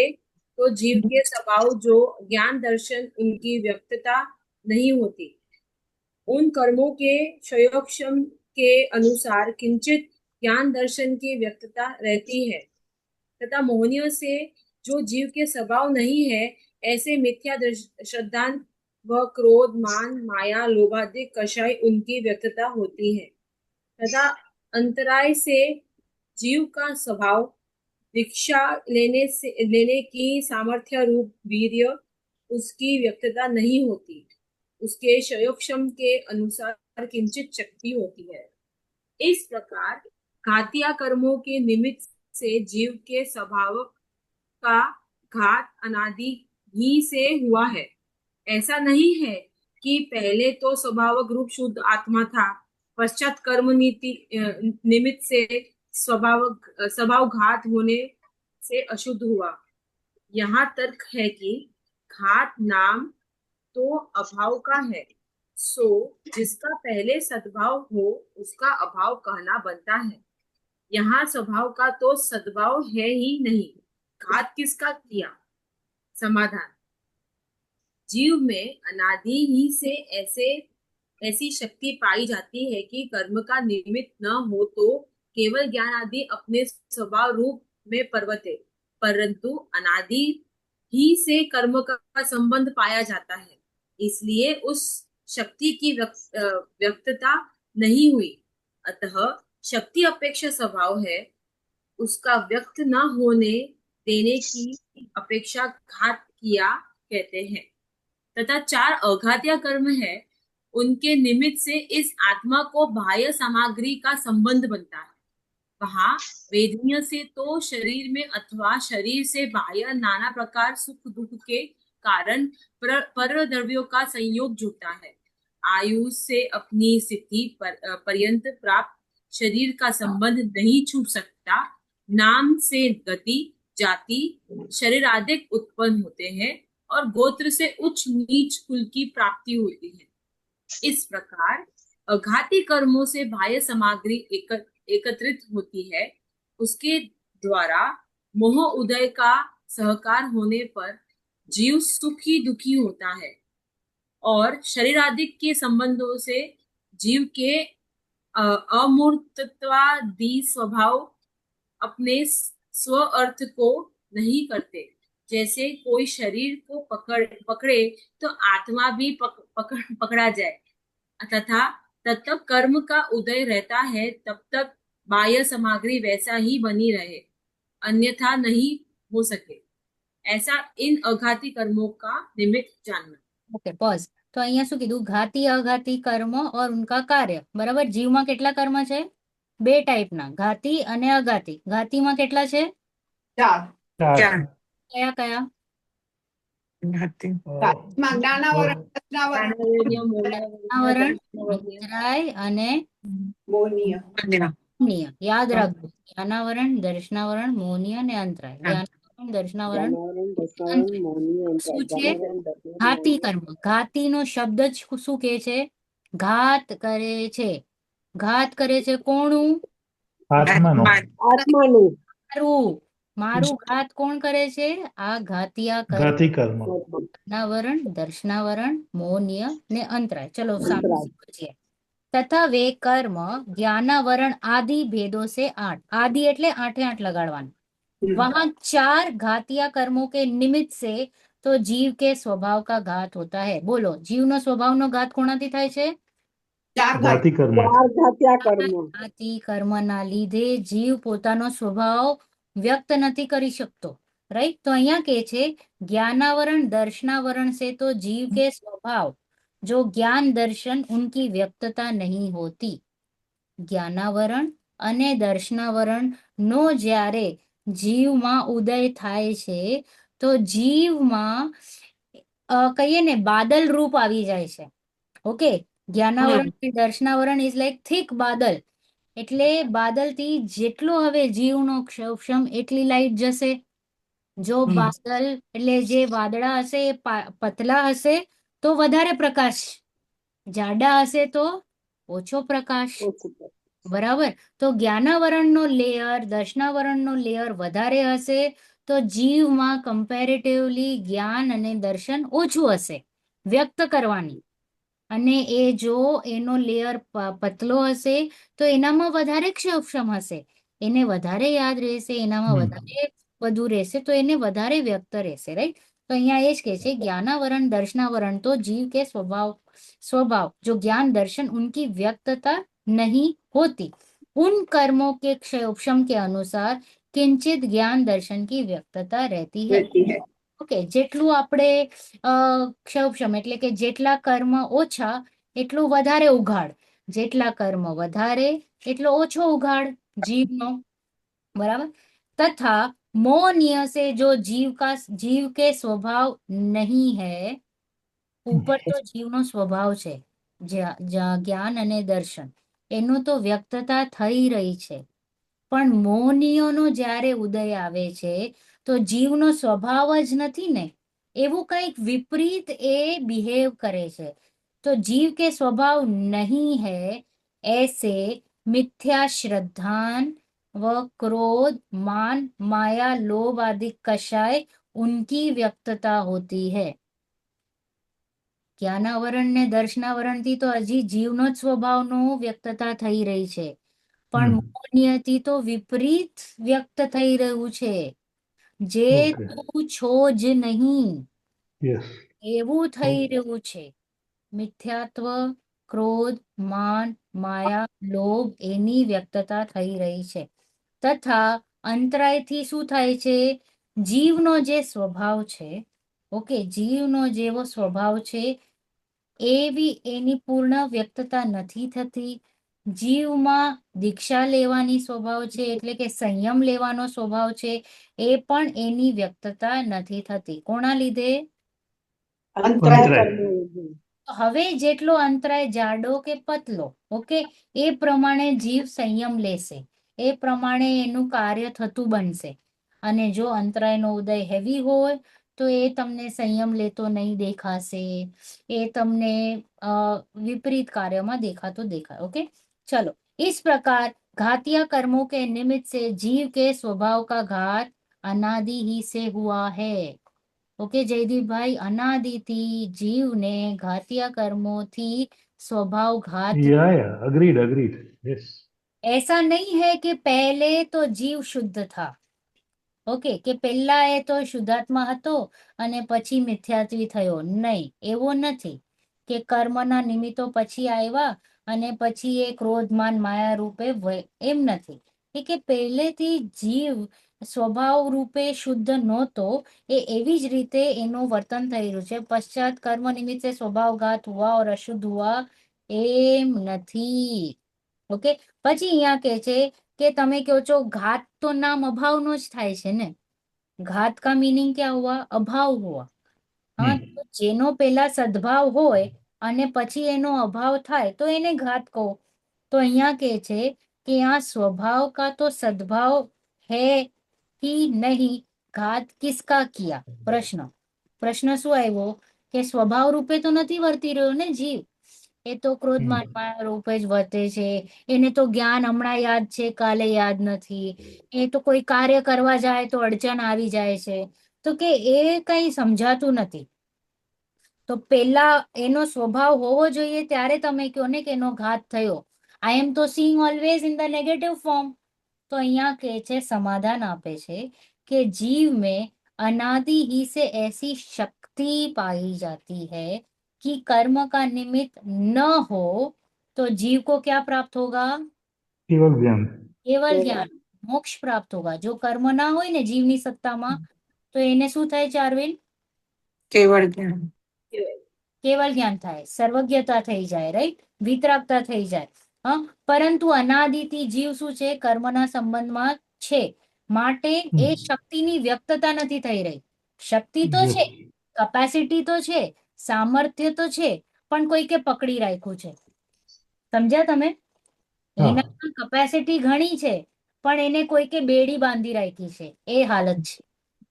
तो जीव के स्वभाव जो ज्ञान दर्शन उनकी व्यक्तता नहीं होती। उन कर्मों के क्षयोक्षम के अनुसार किंचित ज्ञान दर्शन की व्यक्तता रहती है तथा मोहनियों से जो जीव के स्वभाव नहीं है ऐसे मिथ्या श्रद्धा व क्रोध मान माया लोभादि कषाय उनकी व्यक्तता होती है तथा अंतराय से जीव का स्वभाव दीक्षा लेने की सामर्थ्य रूप वीर्य उसकी व्यक्तता नहीं होती। उसके क्षयोक्षम के अनुसार किंचित शक्ति होती है। इस प्रकार घातिया कर्मों के निमित्त से जीव के स्वभाव का घात अनादि ही से हुआ है। ऐसा नहीं है कि पहले तो स्वभावक रूप शुद्ध आत्मा था, पश्चात कर्म नीति निमित्त से स्वभाव घात होने से अशुद्ध हुआ। यहाँ तर्क है कि घात नाम तो अभाव का है, सो जिसका पहले सद्भाव हो उसका अभाव कहना बनता है। यहाँ स्वभाव का तो सद्भाव है ही नहीं, घात किसका किया? समाधान, जीव में अनादि ही से ऐसी शक्ति पाई जाती है कि कर्म का निमित्त न हो तो केवल ज्ञान आदि अपने स्वभाव रूप में पर्वते, परंतु अनादि ही से कर्म का संबंध पाया जाता है, इसलिए उस शक्ति की व्यक्तता नहीं हुई। अतः शक्ति अपेक्षा स्वभाव है, उसका व्यक्त न होने देने की अपेक्षा घात किया कहते हैं। तथा 4 अघातिया कर्म है, उनके निमित्त से इस आत्मा को बाह्य सामग्री का संबंध बनता है। वहाँ वेदनीय से तो शरीर में अथवा शरीर से बाह्य नाना प्रकार सुख दुख के कारण पर द्रव्यों का संयोग जुड़ता है। आयु से अपनी स्थिति पर्यंत प्राप्त शरीर का संबंध नहीं छूट सकता। नाम से गति जाति शरीर आदि उत्पन्न होते हैं और गोत्र से उच्च नीच कुल की प्राप्ति होती है। इस प्रकार अघाती कर्मों से बाह्य सामग्री एकत्रित होती है, उसके द्वारा मोह उदय का सहकार होने पर जीव सुखी दुखी होता है और शरीर आदि के संबंधों से जीव के अमूर्तत्वादि स्वभाव अपने स्व अर्थ को नहीं करते। जैसे कोई शरीर को पकड़े तो आत्मा भी पकड़ा जाए, तथा तब तक कर्म का उदय रहता है, तब तक बाह्य सामग्री वैसा ही बनी रहे, अन्यथा नहीं हो सके। ऐसा इन अघाती कर्मों का निमित्त जानना। Okay, pause. તો અહીંયા શું કીધું? ઘાતી અઘાતી કર્મ और उनका कार्य. બરાબર? જીવમાં કેટલા કર્મ છે? 2 ટાઈપના, ઘાતી અને અઘાતી. ઘાતીમાં કેટલા છે? 4. કયા કયા? જ્ઞાનાવરણ, રચનાવરણ, આવરણ, નિદ્રાય અને મોહનીય. મોહનીય. યાદ રાખજો, જ્ઞાનાવરણ, દર્શનાવરણ, મોહનીય અને અંતરાય. જ્ઞાનાવરણ, દર્શનાવરણ, અંતરાય. શું છે? ઘાતી કર્મ. ઘાતીનો શબ્દ જ શું કહે છે? ઘાત કરે છે. ઘાત કરે છે કોનું? આત્માનો. આત્માનું મારું. મારું ઘાત કોણ કરે છે? આ ઘાતિયા કર્મ. ઘાતી કર્મ. જ્ઞાનાવરણ, દર્શનાવરણ, મોહનીય ને અંતરાય. ચલો સામે અંતરાય. સમજીએ. તથા વે કર્મ જ્ઞાનાવરણ आदि भेदों से 8 आदि એટલે 8 લગાડવાનું. वहां 4 घातिया कर्मों के निमित्त से तो जीव के स्वभाव का घात होता है. बोलो જીવનો સ્વભાવનો ઘાત કોનાથી થાય છે? ચાર ઘાત ઘાતી કર્મ. ચાર ઘાત્યા કર્મ ઘાતી કર્મના લીધે જીવ પોતાનો સ્વભાવ વ્યક્ત નથી કરી શકતો. રાઈટ? તો અહીંયા કે છે ज्ञानावरण दर्शनावरण से तो जीव के स्वभाव जो ज्ञान दर्शन उनकी व्यक्तता नहीं होती. જ્ઞાનાવરણ અને દર્શનાવરણ નો જ્યારે જીવમાં ઉદય થાય છે તો જીવમાં કહીએ ને બાદલ રૂપ આવી જાય છે. ઓકે, જ્ઞાનાવરણ અને દર્શનાવરણ ઇઝ લાઈક થીક બાદલ. એટલે બાદલથી જેટલો હવે જીવનો ક્ષમ એટલી લાઈટ જશે. જો બાદલ એટલે જે વાદળા હશે એ પતલા હશે તો વધારે પ્રકાશ, જાડા હશે તો ઓછો પ્રકાશ. બરાબર? તો જ્ઞાનાવરણનો લેયર, દર્શનાવરણનો લેયર વધારે હશે તો જીવમાં કમ્પેરેટિવલી જ્ઞાન અને દર્શન ઓછું હશે વ્યક્ત કરવાની. અને એ જો એનો લેયર પતલો હશે તો એનામાં વધારે ક્ષમ હશે, એને વધારે યાદ રહેશે, એનામાં વધારે વધુ રહેશે તો એને વધારે વ્યક્ત રહેશે. રાઈટ? તો અહીંયા એ જ કહે છે ज्ञानावरण दर्शनावरण तो जीव के स्वभाव जो ज्ञान दर्शन उनकी व्यक्तता नहीं होती. उन कर्मों के क्षयोपशम के अनुसार किंचित ज्ञान दर्शन की व्यक्तता रहती है. રહેતી હૈ. ઓકે, જેટલું આપણે ક્ષયોપશમ એટલે કે જેટલા કર્મ ઓછા એટલું વધારે ઉઘાડ, જેટલા કર્મ વધારે એટલો ઓછો ઉઘાડ જીવનો. बराबर? तथा मोहनीय से जो जीव के स्वभाव नहीं है. ઉપર તો જીવનો સ્વભાવ છે જ્ઞાન અને દર્શન, એનું તો વ્યક્તતા થઈ રહી છે. પણ મોહનીયોનો જ્યારે ઉદય આવે છે તો જીવનો સ્વભાવ જ નથી ને, એવું કંઈક વિપરીત એ બિહેવ કરે છે. તો जीव के स्वभाव नहीं है ऐसे मिथ्या श्रद्धान व क्रोध मान माया लोभ आदि कषाय उनकी व्यक्तता होती है. જ્ઞાનાવરણ ને દર્શનાવરણથી તો હજી જીવનો જ સ્વભાવનો વ્યક્તતા થઈ રહી છે, પણ મોહનીયથી તો વિપરીત વ્યક્ત થઈ રહ્યું છે. જે તું છો જ નહીં એવું થઈ રહ્યું છે. મિથ્યાત્વ, ક્રોધ, માન, માયા, લોભ એની વ્યક્તતા થઈ રહી છે. તથા અંતરાયથી શું થાય છે? જીવનો જે સ્વભાવ છે, ઓકે, જીવનો જેવો સ્વભાવ છે એવી એની પૂર્ણ વ્યક્તતા નથી થતી. જીવમાં દીક્ષા લેવાની સ્વભાવ છે એટલે કે સંયમ લેવાનો સ્વભાવ છે, એ પણ એની વ્યક્તતા નથી થતી. કોના લીધે? અંતરાય હવે જેટલો અંતરાય જાડો કે પતલો, ઓકે, એ પ્રમાણે જીવ સંયમ લેશે, એ પ્રમાણે એનું કાર્ય થતું બનશે. અને જો અંતરાયનો ઉદય હેવી હોય તો એ તમને સંયમ લેતો નહીં દેખાશે, એ તમને વિપરીત કાર્યમાં દેખાતો દેખાય. ઓકે, चलो, इस प्रकार घातिया कर्मों के निमित्त से जीव के स्वभाव का घात अनादि ही से हुआ है. ओके जयदीप भाई, अनादिથી જીવને ઘાતિયા કર્મોથી स्वभाव घात. agreed. Yes. ऐसा नहीं है कि पहले तो जीव शुद्ध था. ઓકે, કે પહેલા એ તો શુદ્ધાત્મા હતો અને પછી મિથ્યાત્વી થયો. નહીં, એવો નથી કે કર્મના નિમિત્તો પછી આવ્યા અને પછી એ ક્રોધમાન માયા રૂપે એમ નથી. કે પહેલેથી જીવ સ્વભાવ રૂપે શુદ્ધ નહોતો, એ એવી જ રીતે એનું વર્તન થઈ રહ્યું છે. પશ્ચાત કર્મ નિમિત્તે સ્વભાવઘાત હુઆ ઓર અશુદ્ધ હુઆ એમ નથી. ઓકે, પછી અહીંયા કે છે કે તમે કહો છો ઘાત તો નામ અભાવનો જ થાય છે ને. घात का मीनिंग क्या हुआ? अभाव हुआ. हाँ, तो જેનો પહેલા સદભાવ હોય અને પછી એનો અભાવ થાય તો એને ઘાત કહો. તો અહીંયા કે છે કે આ સ્વભાવ का तो सद्भाव है ही नहीं, घात किसका किया? પ્રશ્ન શું આવ્યો કે સ્વભાવ રૂપે તો નથી વર્તી રહ્યો ને જીવ, એ તો ક્રોધમાનમાં રૂપે જ વર્તે છે. એને તો જ્ઞાન હમણાં યાદ છે, કાલે યાદ નથી. એ તો કોઈ કાર્ય કરવા જાય તો અડચણ આવી જાય છે. તો કે એ કઈ સમજાતું નથી. તો પેલા એનો સ્વભાવ હોવો જોઈએ ત્યારે તમે કહો ને કે એનો ઘાત થયો. આઈ એમ તો seeing always in the negative form. તો અહીંયા કે છે, સમાધાન આપે છે कि जीव में अनादि ही से ऐसी शक्ति पाई जाती है कि कर्म का निमित्त न हो तो जीव को क्या प्राप्त होगा? केवल ज्ञान। केवल ज्ञान, मोक्ष प्राप्त होगा. जो कर्म ना હોય ને જીવની સત્તામાં, તો એને શું થાય ચાર્વિન? કેવળ જ્ઞાન. કેવલ જ્ઞાન થાય, સર્વજ્ઞતા થઈ જાય, રાઈટ? વિતરાગતા થઈ જાય. હા, પરંતુ અનાદિથી જીવ શું છે? કર્મના સંબંધમાં છે. માટે એ શક્તિની વ્યક્તતા નથી થઈ રહી. શક્તિ તો છે, કેપેસિટી તો છે, સામર્થ્ય તો છે, પણ કોઈકે પકડી રાખ્યું છે. સમજ્યા તમે? એના કેપેસિટી ઘણી છે, પણ એને કોઈકે બેડી બાંધી રાખી છે. એ હાલત છે.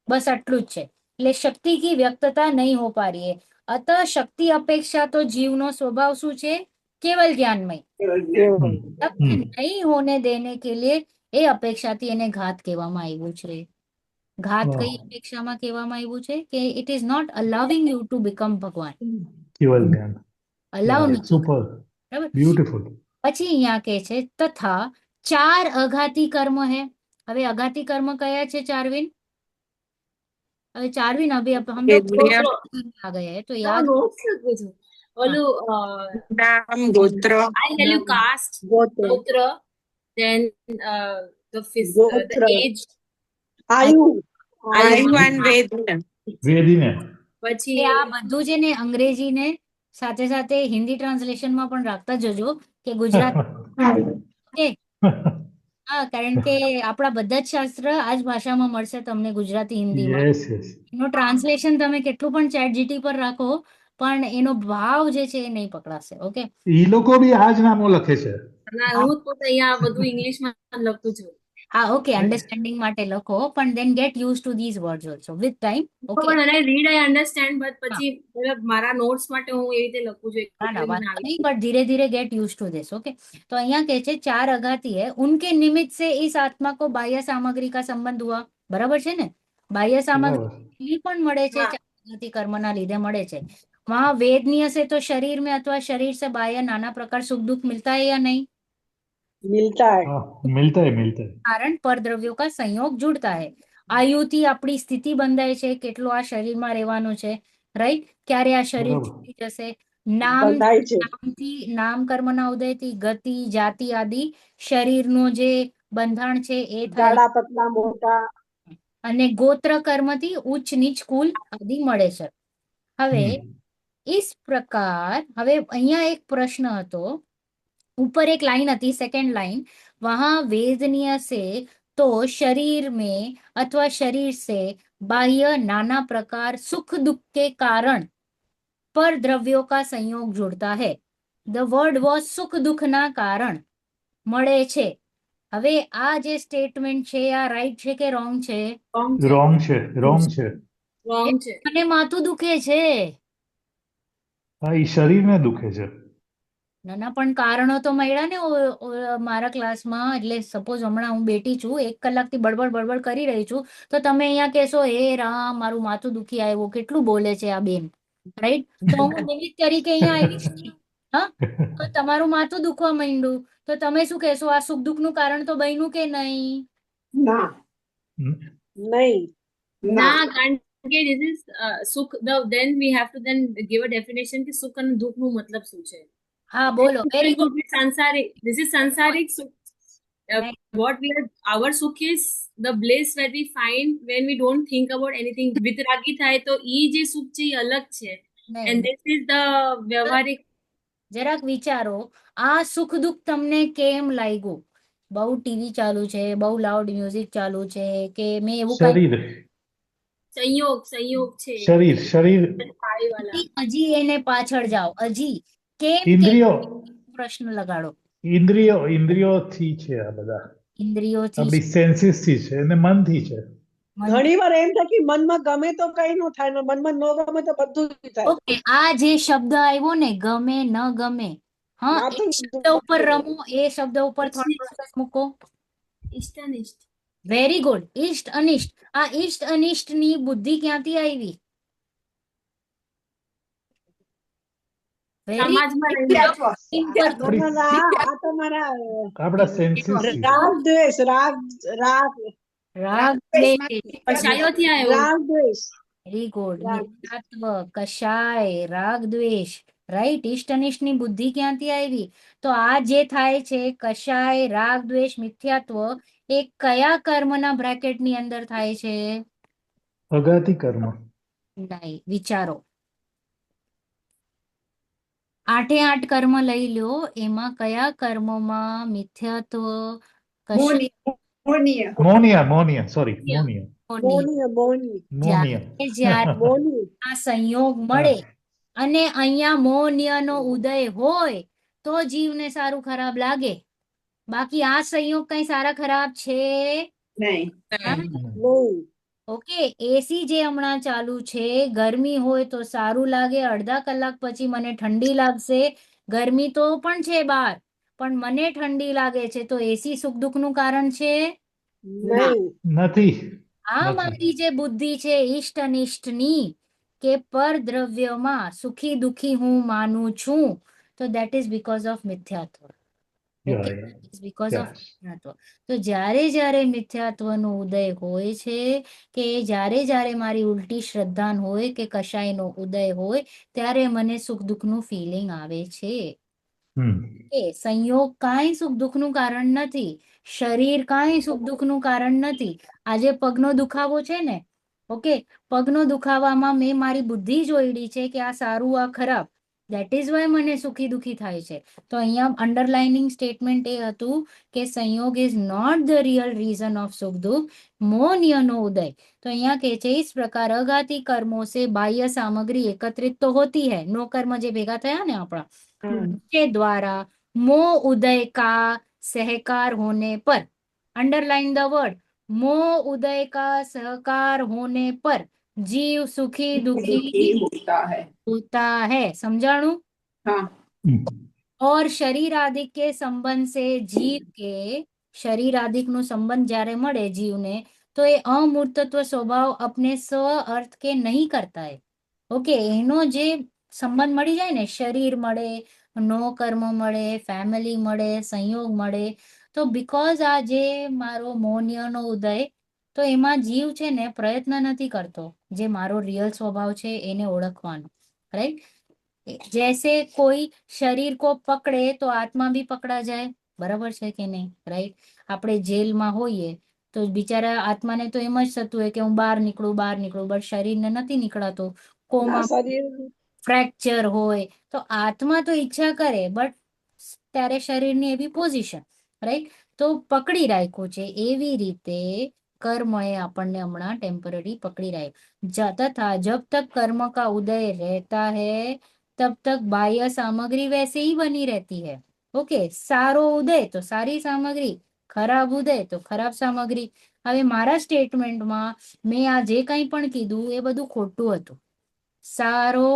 બસ આટલું જ છે. એટલે શક્તિ કી વ્યક્તતા નહીં હો પા રહી है. अतः शक्ति अपेक्षा तो जीवनो स्वभाव શું છે? केवल ज्ञानमय. नहीं होने देने के लिए એ અપેક્ષાથી એને ઘાત કહેવામાં આવ્યું છે. ઘાત કઈ અપેક્ષામાં કહેવામાં આવ્યું છે? કે it is not allowing you to become ભગવાન. કેવલ જ્ઞાન. અલાવ નથી. સુપર. બરાબર. બ્યુટીફુલ. પછી અહીંયા કે છે તથા 4 અઘાતી કર્મ હે. હવે અઘાતી કર્મ કયા છે ચાર્વિન? હવે ચાર્વિન અભી हम लोग आ गए हैं तो याद નોટ્સ લખું છું. ઓલું નામ, ગોત્ર, I tell you caste, ગોત્ર, gotra, then the ગોત્ર, age, આયુ, આયુ અને વેદના. વેદીને. પછી આ બધું છે ને અંગ્રેજી ને સાથે સાથે હિન્દી ટ્રાન્સલેશનમાં પણ રાખતા જજો કે ગુજરાત. ઓકે. હા, કારણ કે આપણા બધા જ શાસ્ત્ર આ જ ભાષામાં મળશે તમને, ગુજરાતી, હિન્દીમાં. Yes yes. એનું ટ્રાન્સલેશન તમે કેટલું પણ ચેટ જીટી પર રાખો, પણ એનો ભાવ જે છે એ નહીં પકડાશે. ઓકે. ઈ લોકો બી આ જ નામો લખે છે. હું પોતે અહીંયા બધું ઇંગ્લિશમાં લખું છું. હા, ઓકે, અન્ડરસ્ટેન્ડિંગ માટે લખો, પણ then get use to these words also with time. Okay. પણ અને રીડ આઈ અન્ડરસ્ટેન્ડ, બટ પછી મતલબ મારા નોટ્સ માટે હું એવી રીતે લખું છું. ના ના વાંધો નહીં, બટ धीरे धीरे get use to this. Okay. तो અહીંયા કે છે 4 અઘાતી है, उनके निमित्त से इस आत्मा को बाह्य सामग्री का संबंध हुआ. બરાબર છે ને? બાહ્ય સામગ્રી પણ મળે છે, 4 અઘાતી કર્મના લીધે મળે છે. वहाँ वेदनीय से तो शरीर में अथवा शरीर से बाह्य नाना प्रकार सुख दुख मिलता है या नहीं? મિલતા હૈ. મિલતા હૈ મિલતા હૈ. कारण परद्रव्यों का संयोग जुड़ता है. આયુથી આપણી સ્થિતિ બંધાય છે, કેટલું આ શરીરમાં રહેવાનું છે, રાઈટ? ક્યારે આ શરીર છૂટી જશે? નામ, બંધાય છે. નામથી, નામ કર્મના ઉદયથી ગતિ, જાતિ આદિ શરીરનું જે બંધાણ છે એ થાય. જાડા પતલા મોટા. અને ગોત્ર કર્મથી ઉચ્ચ નીચ કુલ આદિ મળે છે. હવે इस प्रकार, હવે અહીંયા એક પ્રશ્ન હતો, ऊपर एक लाइन आती, सेकंड लाइन, वहां वेदनीय से तो शरीर में अथवा शरीर से बाह्य नाना प्रकार सुख दुख के कारण पर द्रव्यों का संयोग जुड़ता है. द वर्ड वॉज सुख दुख ना कारण મળે છે. હવે આ જે સ્ટેટમેન્ટ છે આ રાઈટ છે કે રોંગ છે? રોંગ છે. રોંગ છે. રોંગ છે. મને માથું દુખે છે. હા, ઈ શરીરને દુખે છે. ના ના, પણ કારણો તો મળ્યા ને મારા ક્લાસમાં. એટલે સપોઝ હમણાં હું બેઠી છું, 1 કલાકથી બડબડ કરી રહી છું, તો તમે અહીંયા કહેશો હે રામ મારું માથું દુખી આવ્યું, કેટલું બોલે છે આ બેન, રાઈટ? તો હું નિમિત્ત તરીકે અહીંયા આવીશ. હા, તો તમારું માથું દુખવા માંડ્યું, તો તમે શું કહેશો? આ સુખ દુઃખનું કારણ તો બન્યું કે નહીં? ના, નહીં, ના, કારણ કે this is સુખ, then we have to then give a definition કે સુખ અને દુઃખ નું મતલબ શું છે. હા, બોલો. Very good. Sansarik, this is sansarik sukh. What we are, our sukh is the bliss that we find when we don't think about anything. વિતરાગી થાય તો ઈ જે સુખ છે એ અલગ છે. And this is the વ્યવહારિક. જરાક વિચારો, આ સુખ દુઃખ તમને કેમ લાગ્યું? બહુ ટીવી ચાલુ છે, બહુ લાઉડ મ્યુઝિક ચાલુ છે, કે મેં એવું શરીર. સંયોગ છે. શરીર. હજી એને પાછળ જાઓ, હજી કેમ? ઇન્દ્રિયો. પ્રશ્ન લગાડો. ઇન્દ્રિયોથી છે આ બધા. ઇન્દ્રિયોથી, આપણી સેન્સીસ થી છે અને મનથી છે. ઘણી વાર એમ થાય કે મનમાં ગમે તો કઈ ન થાય, ને મનમાં ન ગમે તો બધું જ થાય. ઓકે, આ જે શબ્દ આવ્યો ને, ગમે ન ગમે, હા, આ એ તો શબ્દ ઉપર રમો, એ શબ્દ ઉપર થોડો ફોકસ મૂકો. ઇષ્ટનિષ્ટ. Very good. ઈષ્ટ અનિષ્ટ. આ ઈષ્ટ અનિષ્ટ ની બુદ્ધિ ક્યાંથી આવી? વેરી સમાજમાં રહીને. મિથ્યાત્વ. આ તમારા આપણા સેન્સીસ થી. રાગ દ્વેષ રાગ રાગ રાગ રાગદ્વેષમાં દ્વેષ. મિથ્યાત્વ. કશાયોથી આવ્યો. રાગ દ્વેષ વેરી ગુડ. રાગ મિથ્યાત્વ, કષાય, રાગ દ્વેષ. રાઈટ. ઈષ્ટ અનિષ્ટ ની બુદ્ધિ ક્યાંથી આવી? તો આ જે થાય છે કષાય, રાગ દ્વેષ, મિથ્યાત્વ, એ કયા કર્મના બ્રેકેટ ની અંદર થાય છે? અગાતી કર્મ. નહીં, વિચારો. 8 એ 8 કર્મ લઈ લ્યો, એમાં કયા કર્મમાં મિથ્યાત્વ, કષાય, મોહનીય. મોનિયા સોરી મોનિયા મોહનીય મોહની જ્યારે જ્યારે મોહની આ સંયોગ મળે અને અહીંયા મોહનીયનો ઉદય હોય તો જીવને સારું ખરાબ લાગે. બાકી આ સંયોગ કઈ સારા ખરાબ છે? નહીં. હા? નહીં ઓકે. એસી જે હમણાં ચાલુ છે, ગરમી હોય તો સારું લાગે, અડધા કલાક પછી મને ઠંડી લાગશે. ગરમી તો પણ છે બહાર, પણ મને ઠંડી લાગે છે, તો એસી સુખ દુઃખનું કારણ છે? નહીં નથી. આ નથી. મારી જે બુદ્ધિ છે ઈષ્ટ અનિષ્ટની, કે પરદ્રવ્યમાં સુખી દુઃખી હું માનું છું, તો દેટ ઇઝ બીકોઝ ઓફ મિથ્યાત્વ. Okay, because of Yes. મિથ્યાત્વ. તો જ્યારે મિથ્યાત્વનો ઉદય હોય છે, કે જ્યારે મારી ઉલટી શ્રદ્ધા હોય કે કશાયનો ઉદય હોય, ત્યારે મને સુખ દુઃખનું ફિલિંગ આવે છે. એ સંયોગ કાંઈ સુખ દુઃખનું કારણ નથી. શરીર કાંઈ સુખ દુઃખનું કારણ નથી. આજે પગનો દુખાવો છે ને, ઓકે, પગનો દુખાવામાં મેં મારી બુદ્ધિ જોઈડી છે કે આ સારું આ ખરાબ, દેટ ઇઝ વાય મને સુખી દુઃખી થાય છે. તો અહીંયા અંડરલાઇનિંગ સ્ટેટમેન્ટ એ હતું કે સંયોગ is not the real reason of સુખ દુઃખ, મોહનીયનો ઉદય. तो यहाँ के છે इस प्रकार अघाती कर्मों से बाह्य सामग्री एकत्रित तो होती है, नो कर्म जे भेगा थया ने आपड़ा, के द्वारा मोह उदय का सहकार होने पर, अंडरलाइन द वर्ड, मोह उदय का सहकार होने पर जीव सुखी दुखी दुखी होता है. होता है. समझाणु? हाँ. और शरीर आदि के संबंध से जीव के, शरीर आदि નો સંબંધ જ્યારે મળે જીવને, તો એ અમૂર્તત્વ સ્વભાવ अपने स्व अर्थ के नहीं करता है. ઓકે, એનો જે સંબંધ મળી જાય ને, શરીર મળે, નો કર્મ મળે, ફેમિલી મળે, સંયોગ મળે, તો બીકોઝ આ જે મારો મોહનીયનો ઉદય, તો એમાં જીવ છે ને પ્રયત્ન નથી કરતો જે મારો રિયલ સ્વભાવ છે એને ઓળખવાનો. રાઈટ? जैसे कोई शरीर को पकड़े तो आत्मा भी पकड़ा जाए, बराबर છે કે નહીં? રાઈટ? આપણે જેલમાં હોઈએ તો બિચારા આત્માને તો એમ જ થતું હોય કે હું બહાર નીકળું, બટ શરીરને નથી નીકળાતો. કોમા શરીર ફ્રેક્ચર હોય તો આત્મા તો ઈચ્છા કરે, બટ ત્યારે શરીરની એવી પોઝિશન, રાઈટ? તો પકડી રાખ્યું છે. એવી રીતે કર્મ એ આપણને હમણાં ટેમ્પરરી પકડી રાખ્યું. તથા जब तक कर्म का उदय रहता है तब तक बाह्य सामग्री वैसे ही बनी रहती है. ओके, सारो उदय तो सारी सामग्री, खराब उदय तो खराब सामग्री. હવે મારા સ્ટેટમેન્ટમાં મેં આ જે કંઈ પણ કીધું એ બધું ખોટું હતું. સારો,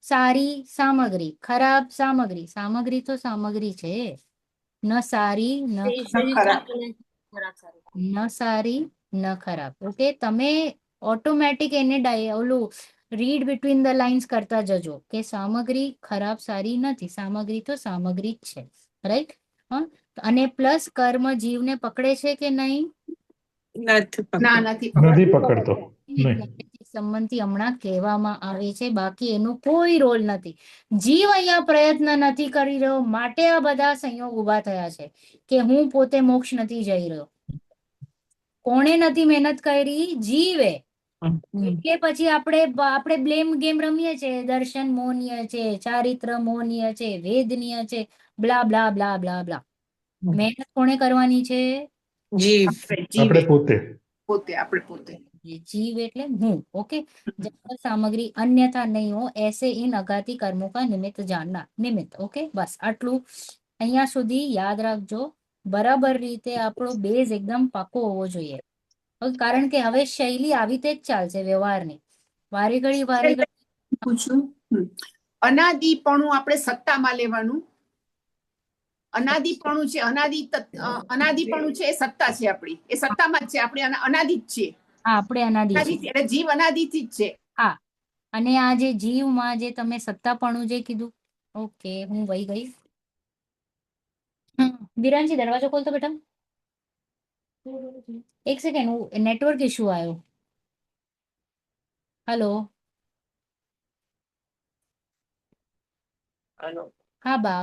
સારી સામગ્રી, ખરાબ સામગ્રી. સામગ્રી તો સામગ્રી છે, ન સારી ન ખરાબ. ખરાબ સારું. ન સારી ન ખરાબ. ઓકે, તમે ઓટોમેટિક એને ઓલું રીડ બિટવીન ધ લાઇન્સ કરતા જજો કે સામગ્રી ખરાબ સારી નથી, સામગ્રી તો સામગ્રી જ છે. રાઈટ? હા. અને પ્લસ કર્મ જીવને પકડે છે કે નહીં? નથી ના, પકડતો. નથી પકડતો. નથી પકડતો. નહીં. સંબંધથી હમણાં કહેવામાં આવે છે, બાકી એનો કોઈ રોલ નથી. જીવ અહીંયા પ્રયત્ન નથી કરી રહ્યો, માટે આ બધા સંયોગ ઉભા થયા છે કે હું પોતે મોક્ષ નથી જઈ રહ્યો. કોણે નથી મહેનત કરી? જીવે. એટલે પછી આપણે બ્લેમ ગેમ રમીએ છે, દર્શન મોહનીય છે, ચારિત્ર મોહનીય છે, વેદનીય છે, બ્લા બ્લા બ્લા બ્લા બ્લા. મહેનત કોણે કરવાની છે? જીવ. આપણે પોતે. આપણે પોતે. जीव એટલે હું. ओके, जब तक सामग्री अन्यथा नहीं हो ऐसे इन अघाती कर्मों का निमित्त जानना. निमित्त. ओके, बस આટલું અહીંયા સુધી યાદ રાખજો. બરાબર રીતે આપણો બેઝ એકદમ પાકો હોવો જોઈએ. કારણ કે હવે શૈલી આવી રીતે જ ચાલશે વ્યવહારની. વારે ઘડી પૂછું. અનાદિપણું આપણે સત્તામાં લેવાનું. અનાદિપણું છે, અનાદિપણું છે એ સત્તા છે આપણી, એ સત્તામાં જ છે, આપણે અનાદિ જ છીએ. હા આપણે અનાદિ અનાદિ છીએ. એટલે જીવ અનાદિથી જ છે. હા અને આ જે જીવમાં જે તમે સત્તાપણું જે કીધું, ઓકે હું વહી ગઈ. વિરાનજી દરવાજો ખોલતો બેટા. એક સેકન્ડ, નેટવર્ક ઇશ્યુ આવ્યો. હેલો. હા બા.